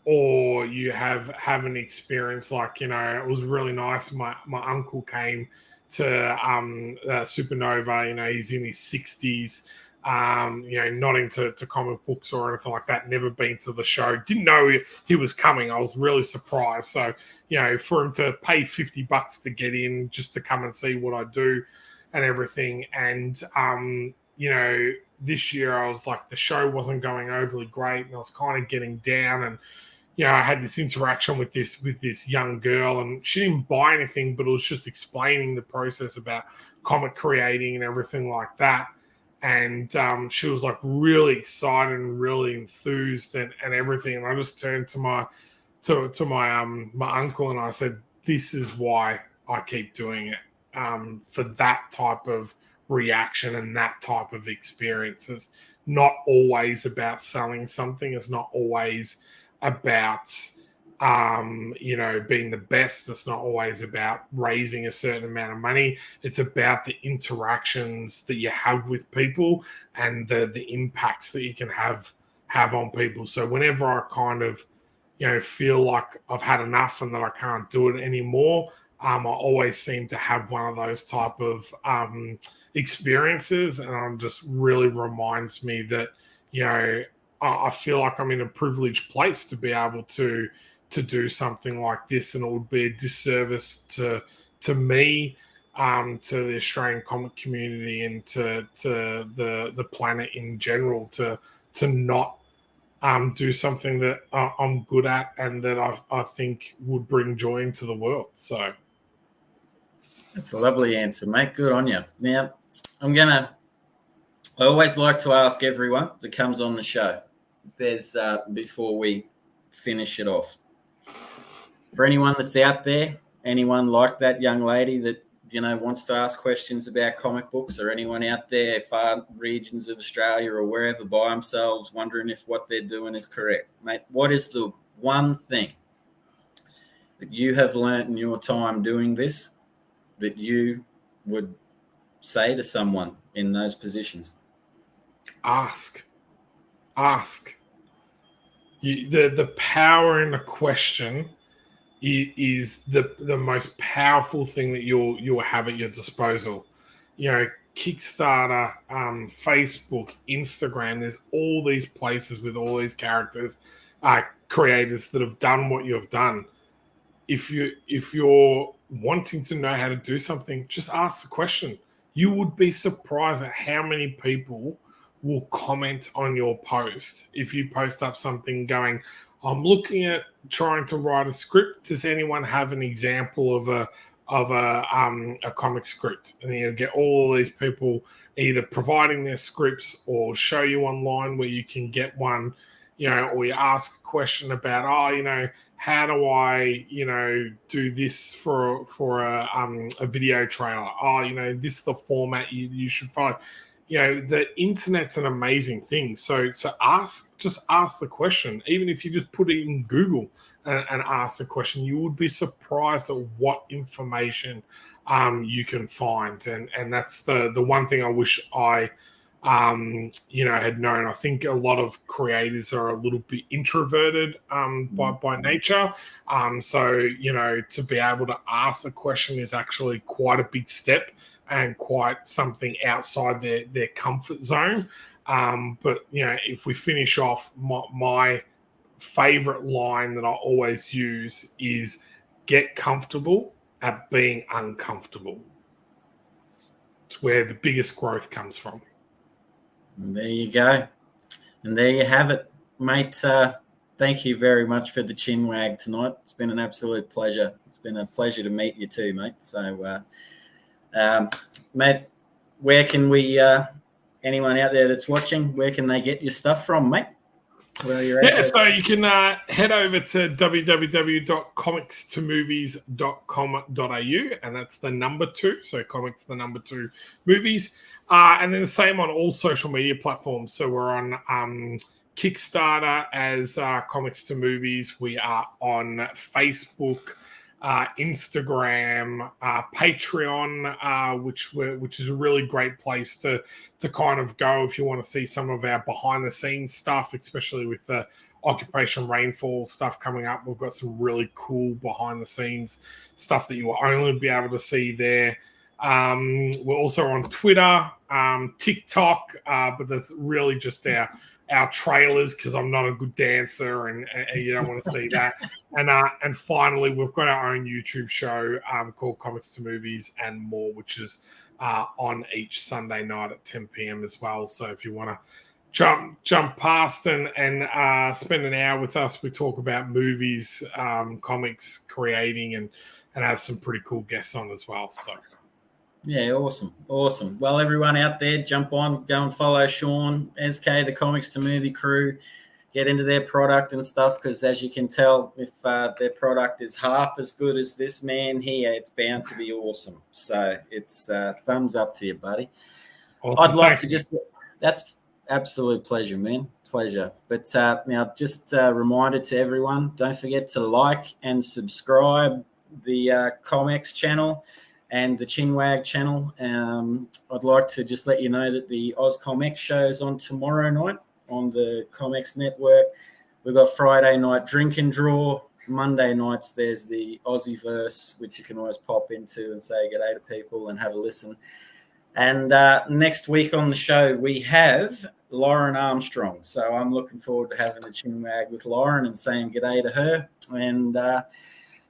Or you have an experience like, it was really nice. My uncle came to Supernova, he's in his 60s, not into comic books or anything like that, never been to the show, didn't know he was coming. I was really surprised. So, for him to pay $50 to get in just to come and see what I do and everything. And, this year I was like, the show wasn't going overly great and I was kind of getting down, and I had this interaction with this young girl, and she didn't buy anything, but it was just explaining the process about comic creating and everything like that. And she was like really excited and really enthused and everything. And I just turned to my uncle and I said, "This is why I keep doing it, for that type of reaction and that type of experience. It's not always about selling something. It's not always about being the best. It's not always about raising a certain amount of money. It's about the interactions that you have with people and the impacts that you can have on people." So whenever I kind of feel like I've had enough and that I can't do it anymore, I always seem to have one of those type of experiences, and it just really reminds me that I feel like I'm in a privileged place to be able to do something like this, and it would be a disservice to me, to the Australian comic community, and to the planet in general to not do something that I'm good at and that I think would bring joy into the world. So That's a lovely answer, mate. Good on you. Now, I always like to ask everyone that comes on the show, before we finish it off, for anyone that's out there, anyone like that young lady that wants to ask questions about comic books, or anyone out there far regions of Australia or wherever by themselves wondering if what they're doing is correct, mate, what is the one thing that you have learned in your time doing this that you would say to someone in those positions? Ask. The power in a question is the most powerful thing that you'll have at your disposal. Kickstarter, Facebook, Instagram. There's all these places with all these characters, creators that have done what you've done. If you're wanting to know how to do something, just ask the question. You would be surprised at how many people will comment on your post. If you post up something going, I'm looking at trying to write a script. Does anyone have an example of a comic script? And then you'll get all these people either providing their scripts or show you online where you can get one, or you ask a question about, how do I, do this for a video trailer? This is the format you should follow. The internet's an amazing thing. So just ask the question. Even if you just put it in Google and ask the question, you would be surprised at what information you can find. And that's the one thing I wish I had known. I think a lot of creators are a little bit introverted by nature. So to be able to ask the question is actually quite a big step and quite something outside their comfort zone. But if we finish off, my favorite line that I always use is get comfortable at being uncomfortable. It's where the biggest growth comes from. And there you go. And there you have it, mate. Thank you very much for the Chinwag tonight. It's been an absolute pleasure. It's been a pleasure to meet you too, mate. So, mate, where can we, anyone out there that's watching, where can they get your stuff from, mate? So you can head over to www.comicstomovies.com.au, and that's the number 2. So comics, the number 2 movies. And then the same on all social media platforms. So we're on Kickstarter as Comics to Movies. We are on Facebook, Instagram, Patreon, which is a really great place to kind of go if you want to see some of our behind the scenes stuff, especially with the Occupation Rainfall stuff coming up. We've got some really cool behind the scenes stuff that you will only be able to see there. We're also on Twitter, TikTok, but that's really just our trailers because I'm not a good dancer and you don't want to see that. And finally, we've got our own YouTube show called Comics to Movies and More, which is on each Sunday night at 10 p.m. as well. So if you want to jump past and spend an hour with us, we talk about movies, comics, creating, and have some pretty cool guests on as well. So. Yeah, awesome. Well, everyone out there, jump on, go and follow Shaun, SK, the Comics to Movie crew, get into their product and stuff, because as you can tell, if their product is half as good as this man here, it's bound to be awesome. So it's thumbs up to you, buddy. Awesome. I'd like to that's absolute pleasure, man. Pleasure. But now just a reminder to everyone, don't forget to like and subscribe the Comics channel and the Chinwag channel. I'd like to just let you know that the Oz Comics show is on tomorrow night on the Comics Network. We've got Friday night Drink and Draw. Monday nights there's the Aussieverse, which you can always pop into and say g'day to people and have a listen. And next week on the show we have Lauren Armstrong. So I'm looking forward to having a Chinwag with Lauren and saying g'day to her. And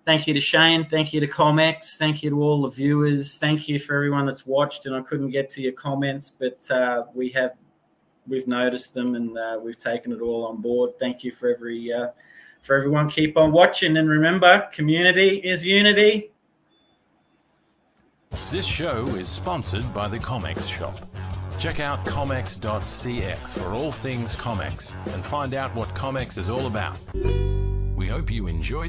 thank you to Shane. Thank you to Comex. Thank you to all the viewers. Thank you for everyone that's watched. And I couldn't get to your comments, but we have we've noticed them, and we've taken it all on board. Thank you for everyone. Keep on watching, and remember, community is unity. This show is sponsored by the Comex Shop. Check out comex.cx for all things Comex and find out what Comex is all about. We hope you enjoyed